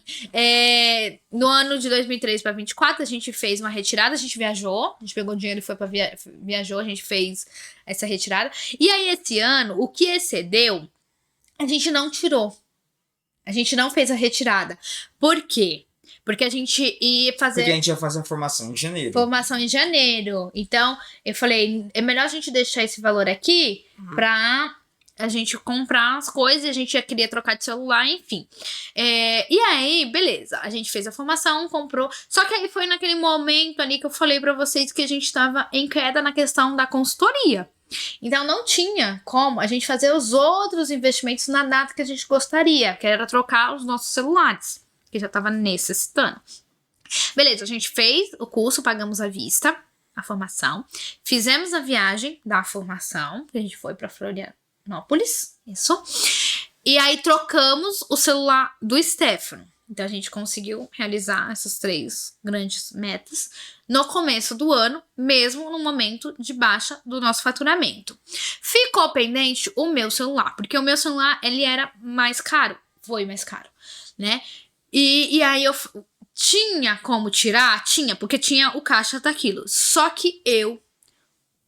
no ano de 2003 para 2024, a gente fez uma retirada, a gente viajou, a gente pegou o dinheiro e foi para viajou, a gente fez essa retirada. E aí esse ano, o que excedeu, a gente não tirou. A gente não fez a retirada. Por quê? Porque a gente ia fazer... Porque a gente ia fazer a formação em janeiro. Formação em janeiro. Então, eu falei, é melhor a gente deixar esse valor aqui pra a gente comprar as coisas, a gente já queria trocar de celular, enfim. E aí, beleza, a gente fez a formação, comprou. Só que aí foi naquele momento ali que eu falei pra vocês que a gente tava em queda na questão da consultoria. Então não tinha como a gente fazer os outros investimentos na data que a gente gostaria, que era trocar os nossos celulares, que já tava necessitando. Beleza, a gente fez o curso, pagamos à vista, a formação. Fizemos a viagem da formação, que a gente foi pra Florianópolis, isso. E aí trocamos o celular do Stefano. Então a gente conseguiu realizar essas 3 grandes metas no começo do ano, mesmo no momento de baixa do nosso faturamento. Ficou pendente o meu celular, porque o meu celular ele era mais caro, foi mais caro, né? E aí eu tinha como tirar? Tinha, porque tinha o caixa daquilo. Só que eu,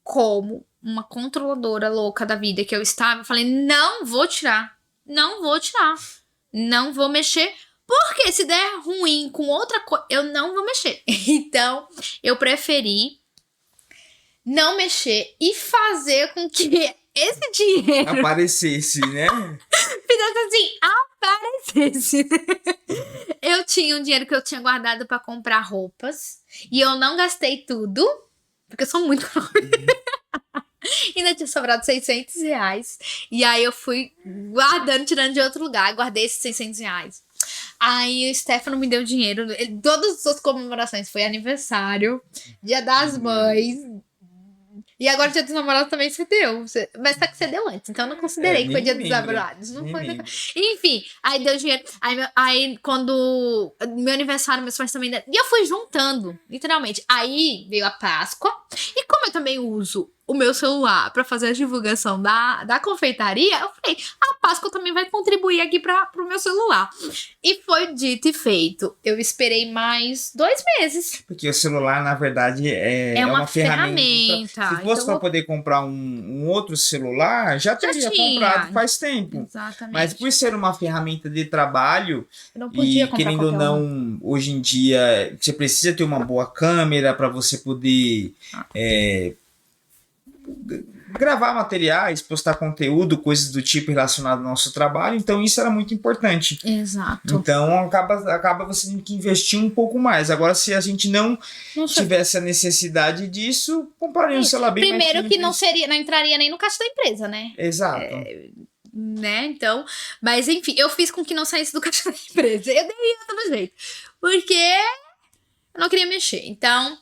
como uma controladora louca da vida que eu estava, eu falei, não vou tirar, não vou mexer, porque se der ruim com outra coisa, eu não vou mexer. Então, eu preferi não mexer e fazer com que esse dinheiro... aparecesse, né? Fizesse assim, aparecesse. Eu tinha um dinheiro que eu tinha guardado pra comprar roupas e eu não gastei tudo, porque eu sou muito... Ainda tinha sobrado R$600. E aí eu fui guardando, tirando de outro lugar. Guardei esses R$600. Aí o Stefano me deu dinheiro. Todas as suas comemorações. Foi aniversário, Dia das Mães. E agora o Dia dos Namorados também você deu. Mas só que você deu antes. Então eu não considerei que foi Dia dos Namorados. Não foi. Enfim, aí deu dinheiro. Aí quando... Meu aniversário, meus pais também... E eu fui juntando, literalmente. Aí veio a Páscoa. E como eu também uso o meu celular pra fazer a divulgação da confeitaria, eu falei, a Páscoa também vai contribuir aqui pro meu celular. E foi dito e feito. Eu esperei mais 2 meses. Porque o celular, na verdade, é uma ferramenta. Se fosse para poder comprar um outro celular, já teria comprado faz tempo. Exatamente. Mas por ser uma ferramenta de trabalho, eu não podia comprar querendo ou não, hoje em dia, você precisa ter uma boa câmera para você poder gravar materiais, postar conteúdo, coisas do tipo relacionado ao nosso trabalho, então isso era muito importante. Exato. Então acaba você tendo que investir um pouco mais. Agora, se a gente não tivesse a necessidade disso, compraria um celular bem mais primeiro que não entraria nem no caixa da empresa, né? Exato. Né, então, mas enfim, eu fiz com que não saísse do caixa da empresa. Eu dei outro jeito, porque eu não queria mexer. Então,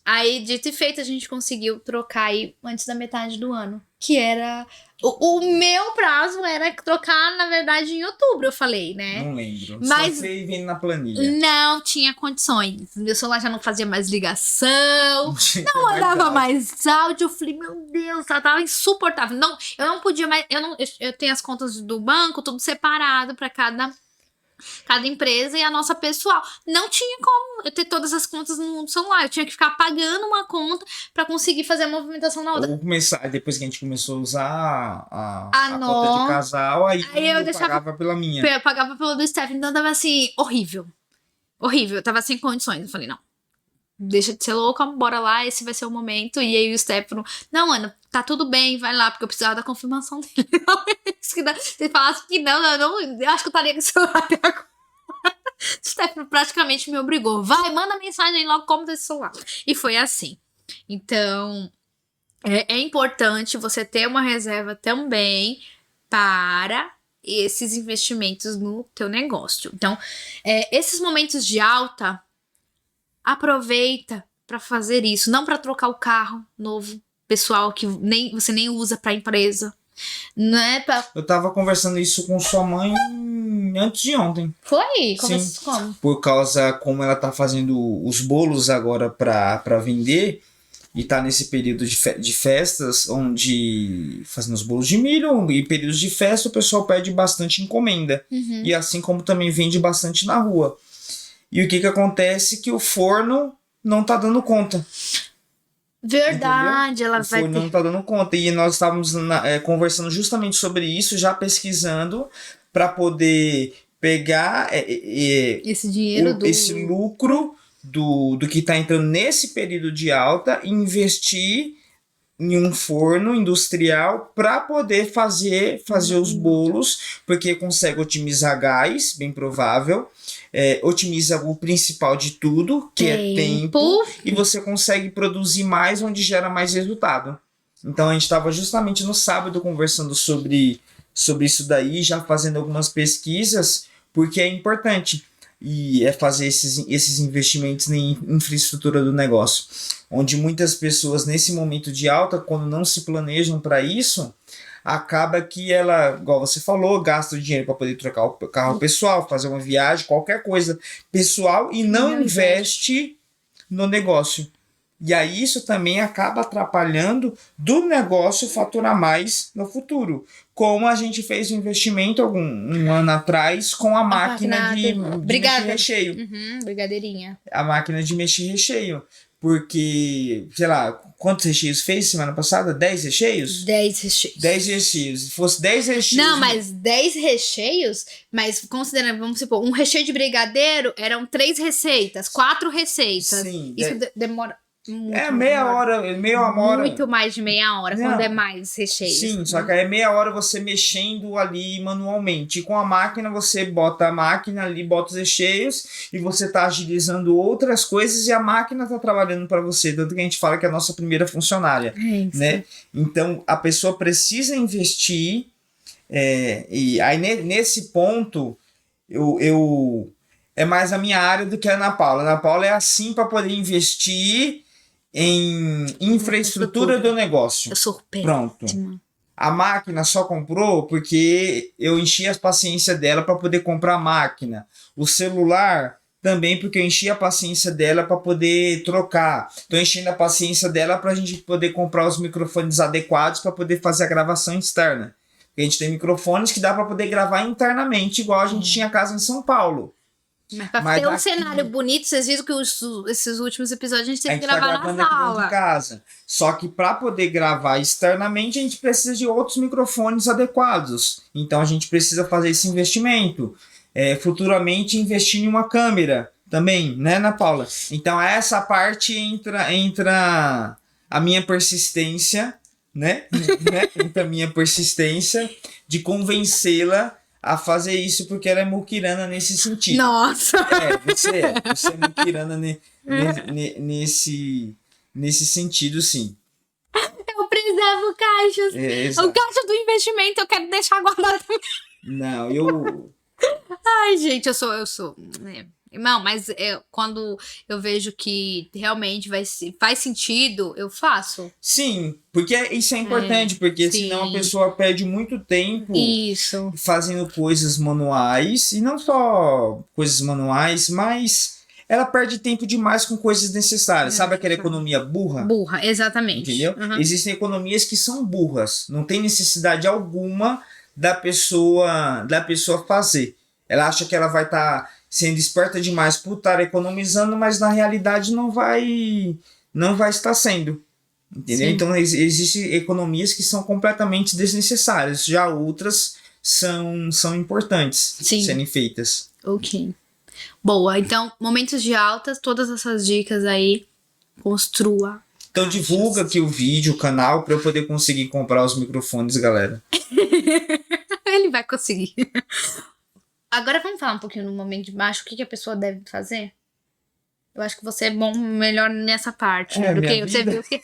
aí, dito e feito, a gente conseguiu trocar aí antes da metade do ano. Que era... O meu prazo era trocar, na verdade, em outubro, eu falei, né? Não lembro. Mas só foi vendo na planilha. não tinha condições. Meu celular já não fazia mais ligação. Não mandava mais áudio. Eu falei, meu Deus, ela tava insuportável. Não, eu não podia mais... Eu tenho as contas do banco, tudo separado pra cada empresa e a nossa pessoal. Não tinha como eu ter todas as contas no celular. Eu tinha que ficar pagando uma conta pra conseguir fazer a movimentação na outra. Ou começar, depois que a gente começou a usar a conta de casal, aí eu pagava pela minha. Eu pagava pela do Steph, então tava assim, horrível. Horrível, eu tava sem condições. Eu falei, não, deixa de ser louca, bora lá, esse vai ser o momento. E aí o Stefano, não, Ana, tá tudo bem, vai lá, porque eu precisava da confirmação dele. Se falasse que não, eu acho que eu estaria com o celular agora. O Stefano praticamente me obrigou. Vai, manda mensagem aí logo como desse celular. E foi assim. Então, é importante você ter uma reserva também para esses investimentos no teu negócio. Então, esses momentos de alta, aproveita para fazer isso, não para trocar o carro novo, pessoal, que você nem usa para empresa, não é pra... Eu tava conversando isso com sua mãe antes de ontem. Foi? Como? Por causa como ela tá fazendo os bolos agora para vender e tá nesse período de festas, onde fazendo os bolos de milho e períodos de festa o pessoal pede bastante encomenda. E assim como também vende bastante na rua. E o que acontece? Que o forno não tá dando conta. Verdade, entendeu? Ela vai ter... não tá dando conta. E nós estávamos conversando justamente sobre isso, já pesquisando para poder pegar esse dinheiro esse lucro do que está entrando nesse período de alta e investir em um forno industrial para poder fazer os bolos, porque consegue otimizar gás, bem provável, otimiza o principal de tudo, que é tempo, e você consegue produzir mais onde gera mais resultado. Então a gente estava justamente no sábado conversando sobre isso daí, já fazendo algumas pesquisas, porque é importante e fazer esses investimentos em infraestrutura do negócio, onde muitas pessoas nesse momento de alta, quando não se planejam para isso, acaba que ela, igual você falou, gasta o dinheiro para poder trocar o carro pessoal, fazer uma viagem, qualquer coisa pessoal e não investe no negócio. E aí isso também acaba atrapalhando do negócio faturar mais no futuro. Como a gente fez um investimento um ano atrás com a máquina de mexer recheio. Brigadeirinha. A máquina de mexer recheio. Porque, sei lá, quantos recheios fez semana passada? 10 recheios? 10 recheios. 10 recheios. Se fosse 10 recheios... Não, mas 10 recheios, mas considerando, vamos supor, um recheio de brigadeiro eram 3 receitas, 4 receitas. Sim. Isso demora... meia hora. Muito mais de meia hora, quando é mais recheios. Sim, só que aí é meia hora você mexendo ali manualmente. E com a máquina, você bota a máquina ali, bota os recheios e você tá agilizando outras coisas e a máquina tá trabalhando para você. Tanto que a gente fala que é a nossa primeira funcionária. Né? Então, a pessoa precisa investir. E aí, nesse ponto, é mais a minha área do que a Ana Paula. A Ana Paula é assim para poder investir em infraestrutura do negócio. Eu sou péssima. Pronto. A máquina só comprou porque eu enchi a paciência dela para poder comprar a máquina. O celular também porque eu enchi a paciência dela para poder trocar. Estou enchendo a paciência dela para a gente poder comprar os microfones adequados para poder fazer a gravação externa. A gente tem microfones que dá para poder gravar internamente, igual a gente tinha casa em São Paulo. Mas pra Mas ter um aqui- cenário bonito, vocês viram que esses últimos episódios a gente A teve que gente tá gravar gravando na aqui dentro sala. de casa. Só que para poder gravar externamente, a gente precisa de outros microfones adequados. Então a gente precisa fazer esse investimento. Futuramente investir em uma câmera também, né, Ana Paula? Então essa parte entra a minha persistência, né? Entra a minha persistência de convencê-la a fazer isso porque ela é muquirana nesse sentido. Nossa! Você é muquirana nesse sentido, sim. Eu preservo caixas. Exato. O caixa do investimento eu quero deixar guardado. Não, eu... Ai, gente, eu sou. Não, mas quando eu vejo que realmente faz sentido, eu faço. Sim, porque isso é importante, porque sim. senão a pessoa perde muito tempo Isso. fazendo coisas manuais, e não só coisas manuais, mas ela perde tempo demais com coisas necessárias. Sabe aquela economia burra? Burra, exatamente. Entendeu? Uhum. Existem economias que são burras, não tem necessidade alguma da pessoa fazer. Ela acha que ela vai estar sendo esperta demais por estar economizando, mas na realidade não vai estar sendo. Entendeu? Sim. Então existem economias que são completamente desnecessárias, já outras são importantes Sim. serem feitas. Ok. Boa, então, momentos de altas, todas essas dicas aí, construa. Então divulga aqui o vídeo, o canal, para eu poder conseguir comprar os microfones, galera. Ele vai conseguir. Agora vamos falar um pouquinho no momento de baixo, o que a pessoa deve fazer? Eu acho que você é melhor nessa parte, do que minha você vida. viu que...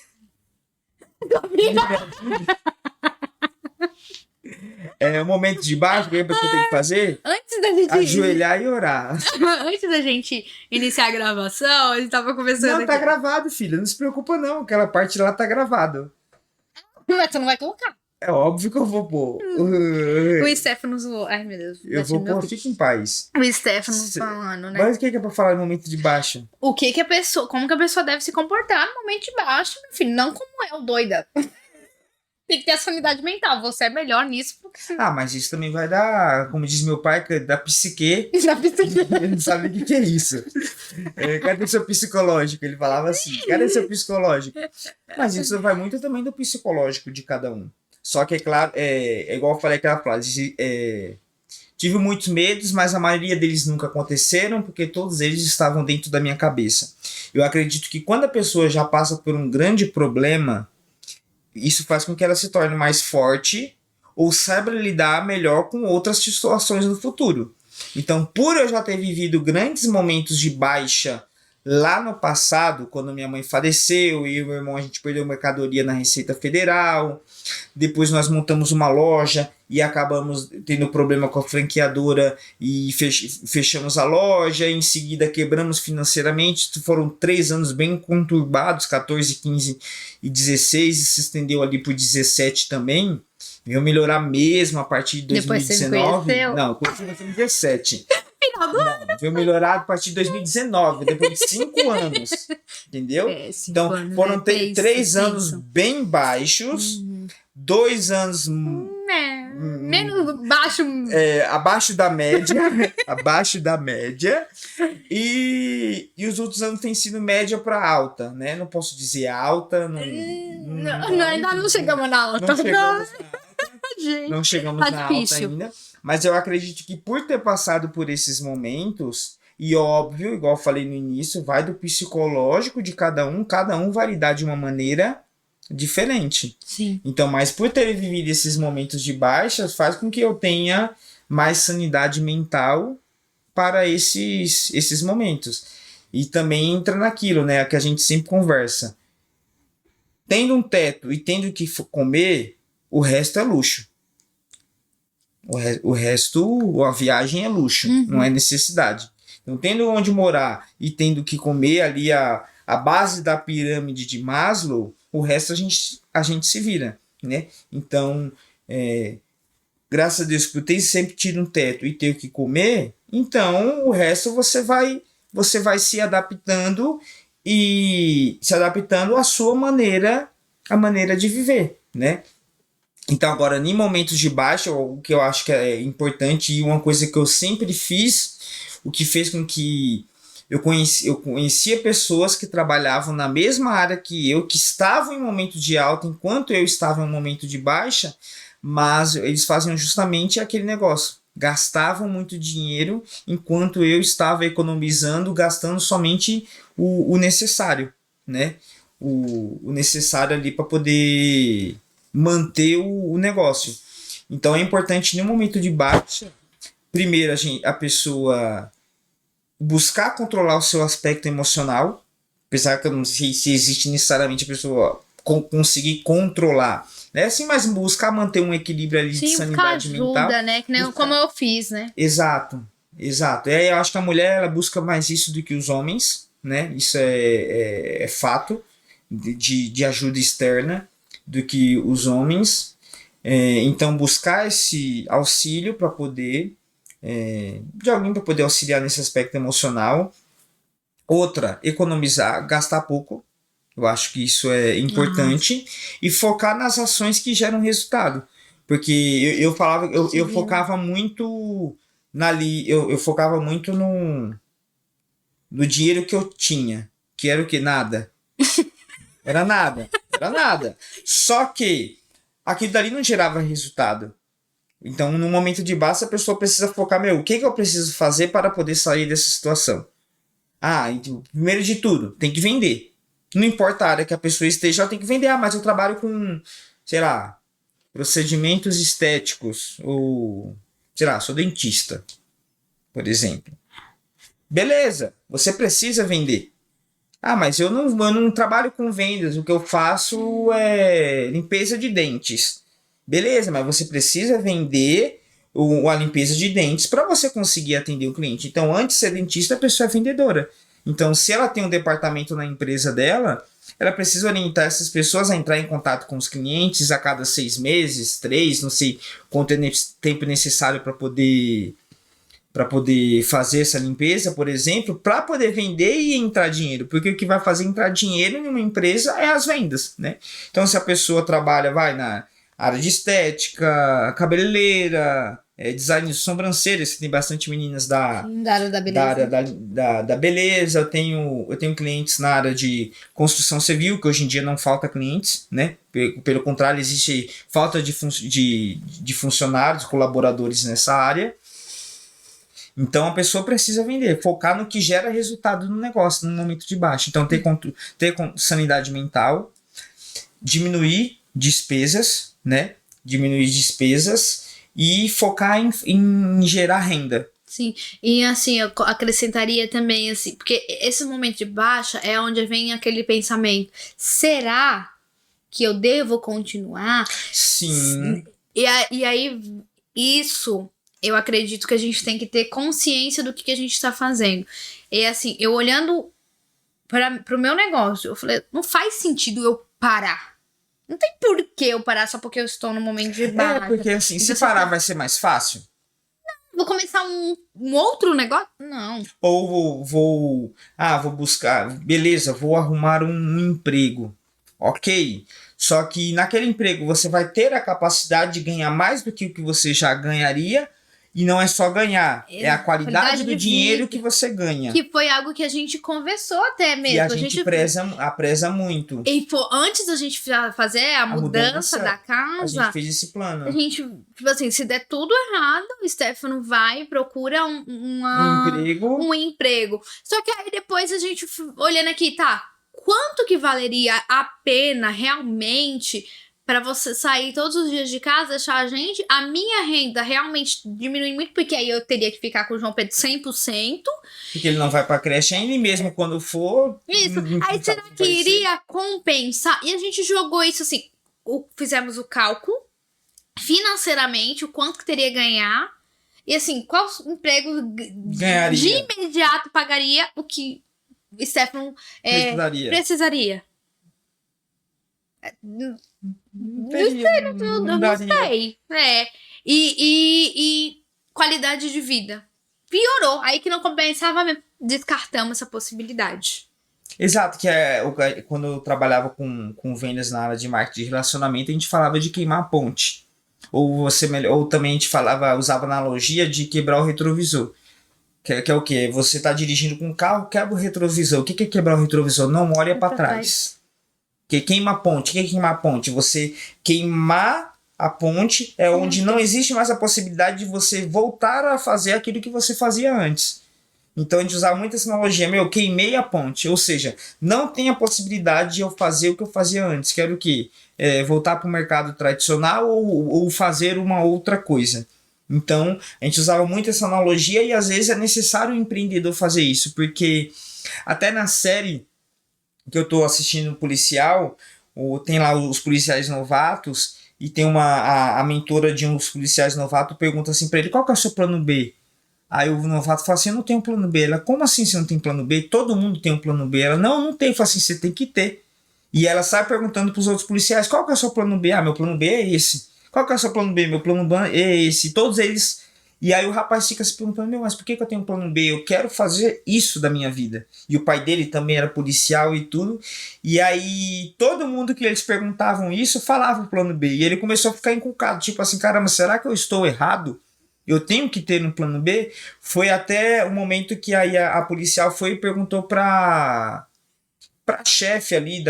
O momento de baixo, o que a pessoa tem que fazer? Antes da gente... Ajoelhar e orar. Antes da gente iniciar a gravação, a gente tava conversando Não, tá aqui. gravado, filha. Não se preocupa, não. Aquela parte lá tá gravado. Mas tu não vai colocar. É óbvio que eu vou pôr. O Stefano zoou. Ai, meu Deus. Eu bati vou no meu pôr, vídeo. fica em paz. O Stefano Cê- falando, né? Mas o que é pra falar no momento de baixo? O que a pessoa... Como que a pessoa deve se comportar no momento de baixo, meu filho? Não como eu, doida. Tem que ter a sanidade mental. Você é melhor nisso porque... Ah, mas isso também vai dar, como diz meu pai, que é da psique. Já pensei. Ele não sabe o que é isso. Cadê seu psicológico? Ele falava assim, cadê seu psicológico? Mas isso vai muito também do psicológico de cada um. Só que, é claro, é igual eu falei aquela frase, tive muitos medos, mas a maioria deles nunca aconteceram, porque todos eles estavam dentro da minha cabeça. Eu acredito que quando a pessoa já passa por um grande problema, isso faz com que ela se torne mais forte ou saiba lidar melhor com outras situações no futuro. Então, por eu já ter vivido grandes momentos de baixa lá no passado, quando minha mãe faleceu e o meu irmão, a gente perdeu mercadoria na Receita Federal, depois nós montamos uma loja e acabamos tendo problema com a franqueadora e fechamos a loja, em seguida quebramos financeiramente, foram 3 anos bem conturbados, 14, 15 e 16, e se estendeu ali por 17 também. Veio melhorar mesmo a partir de Depois você me 2019. conheceu? Não, conheci em 2017. Final do ano. Não, veio melhorar a partir de 2019, depois de 5 anos. Entendeu? Então, foram 3 anos bem baixos, 2 anos menos baixo. abaixo da média, abaixo da média, e os outros anos têm sido média para alta, né? Não posso dizer alta, Ainda não chegamos na alta. não chegamos Gente. não chegamos Tá na alta difícil. ainda, mas eu acredito que por ter passado por esses momentos, e óbvio, igual eu falei no início, vai do psicológico de cada um vai lidar de uma maneira diferente. Sim. Então, mas por ter vivido esses momentos de baixa, faz com que eu tenha mais sanidade mental para esses momentos. E também entra naquilo, né, que a gente sempre conversa. Tendo um teto e tendo que comer, o resto é luxo. O resto, a viagem é luxo, não é necessidade. Então, tendo onde morar e tendo que comer ali a base da pirâmide de Maslow, o resto a gente se vira, né? Então, graças a Deus por ter sempre tido um teto e ter o que comer, então o resto você vai você vai se adaptando e se adaptando à sua maneira, a maneira de viver, né? Então, agora, em momentos de baixa, o que eu acho que é importante e uma coisa que eu sempre fiz, o que fez com que eu conhecia pessoas que trabalhavam na mesma área que eu, que estavam em momento de alta, enquanto eu estava em um momento de baixa, mas eles faziam justamente aquele negócio. Gastavam muito dinheiro, enquanto eu estava economizando, gastando somente o necessário, né? O necessário ali para poder manter o negócio. Então é importante no momento de baixa, primeiro a pessoa buscar controlar o seu aspecto emocional, apesar que eu não sei se existe necessariamente a pessoa conseguir controlar, né? Assim, mas buscar manter um equilíbrio ali de sanidade mental. Ajuda, né? Que nem como eu fiz, né? Exato. Eu acho que a mulher ela busca mais isso do que os homens, né? Isso é fato de ajuda externa do que os homens. Então, buscar esse auxílio para poder, de alguém para poder auxiliar nesse aspecto emocional. Outra, economizar, gastar pouco. Eu acho que isso é importante. E focar nas ações que geram resultado. Porque eu focava muito eu focava muito no dinheiro que eu tinha. Que era o quê? Nada. Era nada. Só que aquilo dali não gerava resultado. Então, no momento de baixa, a pessoa precisa focar, o que eu preciso fazer para poder sair dessa situação? Então, primeiro de tudo, tem que vender. Não importa a área que a pessoa esteja, ela tem que vender. Mas eu trabalho com, sei lá, procedimentos estéticos. Ou, sei lá, sou dentista, por exemplo. Beleza, você precisa vender. Mas eu não trabalho com vendas. O que eu faço é limpeza de dentes. Beleza, mas você precisa vender a limpeza de dentes para você conseguir atender o cliente. Então, antes de ser dentista, a pessoa é vendedora. Então, se ela tem um departamento na empresa dela, ela precisa orientar essas pessoas a entrar em contato com os clientes a cada 6 meses, 3, não sei quanto é tempo necessário para poder fazer essa limpeza, por exemplo, para poder vender e entrar dinheiro. Porque o que vai fazer entrar dinheiro em uma empresa é as vendas, né? Então, se a pessoa trabalha, vai na área de estética, cabeleireira, design de sobrancelhas, que tem bastante meninas da área da beleza. Da beleza. Eu tenho clientes na área de construção civil, que hoje em dia não falta clientes, né? Pelo contrário, existe falta de funcionários, colaboradores nessa área. Então, a pessoa precisa vender, focar no que gera resultado no negócio, no momento de baixa. Então, ter sanidade mental, diminuir despesas, né? E focar em gerar renda. Sim, e assim, eu acrescentaria também, assim, porque esse momento de baixa é onde vem aquele pensamento, será que eu devo continuar? Sim. E aí, isso, eu acredito que a gente tem que ter consciência do que a gente está fazendo. E assim, eu olhando para o meu negócio, eu falei, não faz sentido eu parar. Não tem por que eu parar só porque eu estou no momento de baixa. Porque assim, se parar vai ser mais fácil? Vou começar um outro negócio? Não. Ou vou buscar, beleza, vou arrumar um emprego. Ok. Só que naquele emprego você vai ter a capacidade de ganhar mais do que o que você já ganharia. E não é só ganhar, é a qualidade do dinheiro que você ganha. Que foi algo que a gente conversou até mesmo. E a gente preza muito. E antes da gente fazer a mudança da casa, a gente fez esse plano. A gente, tipo assim, se der tudo errado, o Stefano vai e procura um emprego. Só que aí depois a gente, olhando aqui, quanto que valeria a pena realmente para você sair todos os dias de casa, deixar a gente, a minha renda realmente diminui muito, porque aí eu teria que ficar com o João Pedro 100%. Porque ele não vai pra creche ainda, e mesmo quando for... Isso, aí será que iria compensar? E a gente jogou isso assim, fizemos o cálculo, financeiramente, o quanto que teria que ganhar, e assim, qual emprego ganharia de imediato pagaria o que o Stefano precisaria. Não sei. E qualidade de vida. Piorou. Aí que não compensava mesmo. descartamos essa possibilidade. Exato, quando eu trabalhava com vendas na área de marketing de relacionamento, a gente falava de queimar a ponte. Ou também a gente usava a analogia de quebrar o retrovisor. Que é o quê? Você tá dirigindo com um carro, quebra o retrovisor. O que é quebrar o retrovisor? Não olha para trás. Que queima a ponte. O que é queimar a ponte? Você queimar a ponte é onde não existe mais a possibilidade de você voltar a fazer aquilo que você fazia antes. Então a gente usava muito essa analogia, eu queimei a ponte, ou seja, não tem a possibilidade de eu fazer o que eu fazia antes, que era o quê? Voltar para o mercado tradicional ou fazer uma outra coisa. Então a gente usava muito essa analogia e às vezes é necessário o empreendedor fazer isso, porque até na série que eu estou assistindo policial, tem lá os policiais novatos e tem a mentora de um dos policiais novatos pergunta assim para ele, qual que é o seu plano B? Aí o novato fala assim, eu não tenho plano B. Ela, como assim você não tem plano B? Todo mundo tem um plano B. Ela, não tem. Fala assim, você tem que ter. E ela sai perguntando para os outros policiais, qual que é o seu plano B? Ah, meu plano B é esse. Qual que é o seu plano B? Meu plano B é esse. Todos eles. E aí o rapaz fica se perguntando, mas por que eu tenho um plano B? Eu quero fazer isso da minha vida. E o pai dele também era policial e tudo. E aí todo mundo que eles perguntavam isso falava o plano B. E ele começou a ficar encucado, tipo assim, caramba, será que eu estou errado? Eu tenho que ter no plano B? Foi até o momento que aí a policial foi e perguntou pra chefe ali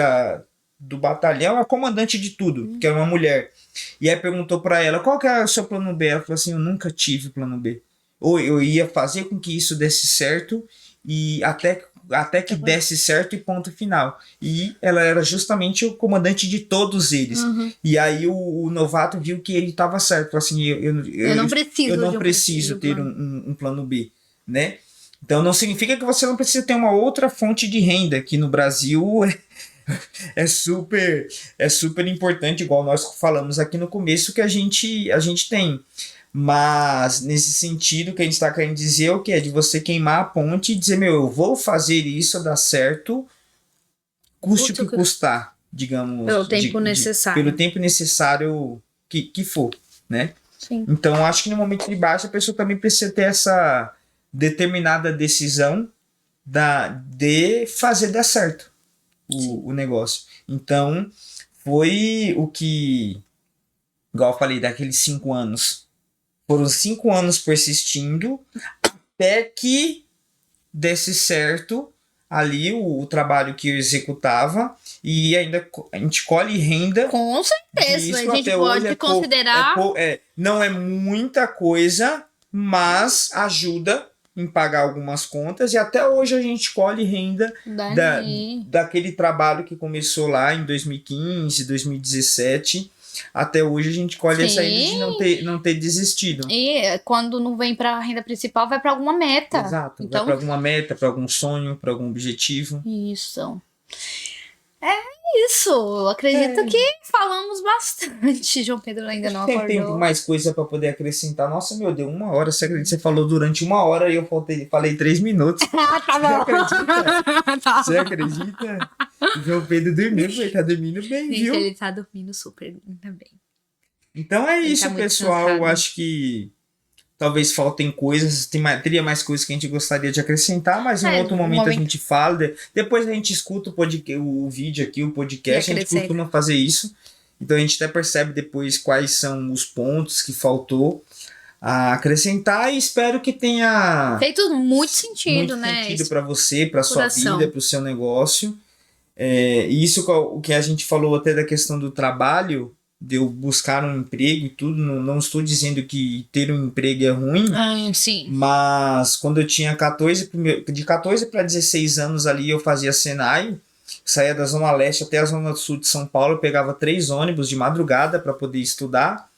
do batalhão, a comandante de tudo, que era uma mulher. E aí perguntou pra ela, qual que é o seu plano B? Ela falou assim, eu nunca tive plano B. Ou eu ia fazer com que isso desse certo e até que desse certo e ponto final. E ela era justamente o comandante de todos eles. E aí o novato viu que ele estava certo. Falou assim, eu não preciso ter um plano B, né? Então não significa que você não precisa ter uma outra fonte de renda, que no Brasil é super importante, igual nós falamos aqui no começo, que a gente tem. Mas nesse sentido que a gente está querendo dizer é o que? É de você queimar a ponte e dizer, eu vou fazer isso dar certo, custe o que custar, digamos. Pelo tempo necessário. Pelo tempo necessário que for, né? Sim. Então acho que no momento de baixa a pessoa também precisa ter essa determinada decisão de fazer dar certo o negócio. Então foi o que, igual eu falei, daqueles 5 anos. Foram 5 anos persistindo até que desse certo ali o trabalho que eu executava e ainda a gente colhe renda. Com certeza, a gente pode considerar. Não é muita coisa, mas ajuda em pagar algumas contas e até hoje a gente colhe renda daquele trabalho que começou lá em 2015, 2017. Até hoje a gente colhe essa renda de não ter desistido. E quando não vem para a renda principal, vai para alguma meta. Exato, então, vai para alguma meta, para algum sonho, para algum objetivo. Isso. Isso. Eu acredito que falamos bastante. João Pedro ainda não acordou. Tem tempo mais coisa para poder acrescentar. Nossa, meu Deus, 1 hora. Você falou durante 1 hora e eu falei 3 minutos. Tá bom. Você acredita? João Pedro dormiu, ele tá dormindo bem, viu? Ele tá dormindo super bem. Então é isso, pessoal. Cansado. Eu acho que talvez faltem coisas, teria mais coisas que a gente gostaria de acrescentar, mas em outro momento a gente fala. Depois a gente escuta o vídeo aqui, o podcast, a gente costuma fazer isso. Então a gente até percebe depois quais são os pontos que faltou a acrescentar e espero que tenha feito muito sentido, né? Sentido para você, para sua vida, para o seu negócio. E isso o que a gente falou até da questão do trabalho, de eu buscar um emprego e tudo, não estou dizendo que ter um emprego é ruim, sim. Mas quando eu tinha de 14 para 16 anos ali eu fazia Senai, saía da Zona Leste até a Zona Sul de São Paulo, eu pegava 3 ônibus de madrugada para poder estudar,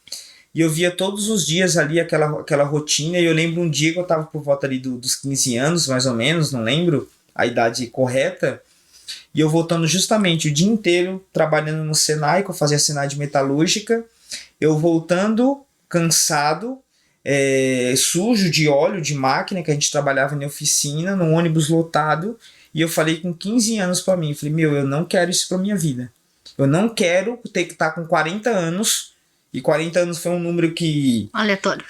e eu via todos os dias ali aquela rotina, e eu lembro um dia que eu estava por volta ali dos 15 anos, mais ou menos, não lembro a idade correta, e eu voltando justamente o dia inteiro trabalhando no Senai, que eu fazia Senai de metalúrgica, eu voltando cansado, sujo de óleo de máquina, que a gente trabalhava na oficina, no ônibus lotado, e eu falei com 15 anos para mim, eu falei, eu não quero isso para minha vida, eu não quero ter que estar com 40 anos E 40 anos foi um número que... Aleatório,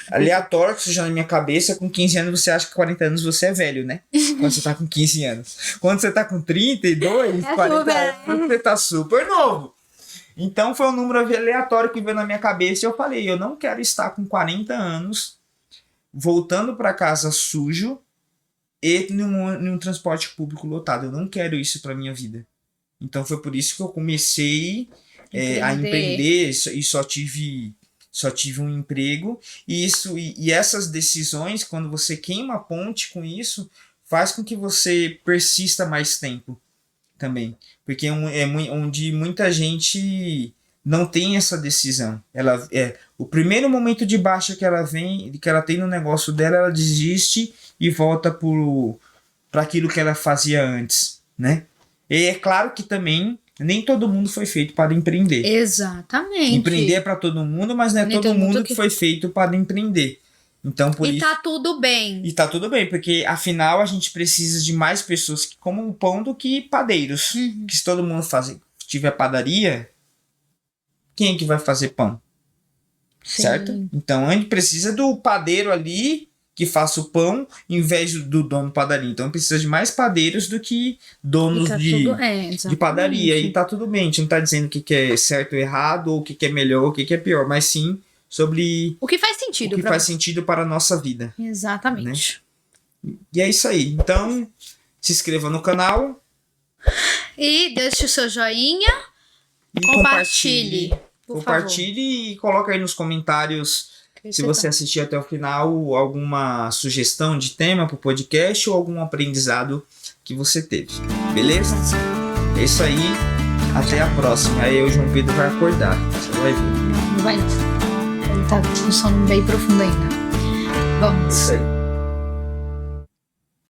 que surgiu na minha cabeça. Com 15 anos você acha que 40 anos você é velho, né? Quando você tá com 15 anos. Quando você tá com 32, 40 anos, você tá super novo. Então foi um número aleatório que veio na minha cabeça e eu falei, eu não quero estar com 40 anos voltando para casa sujo e num transporte público lotado. Eu não quero isso para minha vida. Então foi por isso que eu comecei a empreender e só tive um emprego. E essas decisões, quando você queima a ponte com isso, faz com que você persista mais tempo também. Porque onde muita gente não tem essa decisão. O primeiro momento de baixa que ela tem no negócio dela, ela desiste e volta para aquilo que ela fazia antes, né? E é claro que também nem todo mundo foi feito para empreender. Exatamente. Empreender é para todo mundo, mas não é todo mundo que foi feito para empreender. Então, por isso... tá tudo bem. E tá tudo bem, porque afinal a gente precisa de mais pessoas que comam o pão do que padeiros. Uhum. Que se todo mundo tiver padaria, quem é que vai fazer pão? Sim. Certo? Então a gente precisa do padeiro ali que faça o pão em vez do dono padaria. Então precisa de mais padeiros do que donos de padaria. E tá tudo bem. A gente não tá dizendo o que é certo ou errado, ou o que é melhor, ou o que é pior, mas sim sobre o que faz sentido. O que faz sentido para a nossa vida. Exatamente. Né? E é isso aí. Então, se inscreva no canal. E deixe o seu joinha. E compartilhe. Compartilhe e coloca aí nos comentários se você assistir até o final alguma sugestão de tema para o podcast ou algum aprendizado que você teve. Beleza? É isso aí. Até a próxima. Aí o João Pedro vai acordar. Você vai ver. Não vai não. Ele tá com sono bem profundo ainda. Vamos. Isso aí.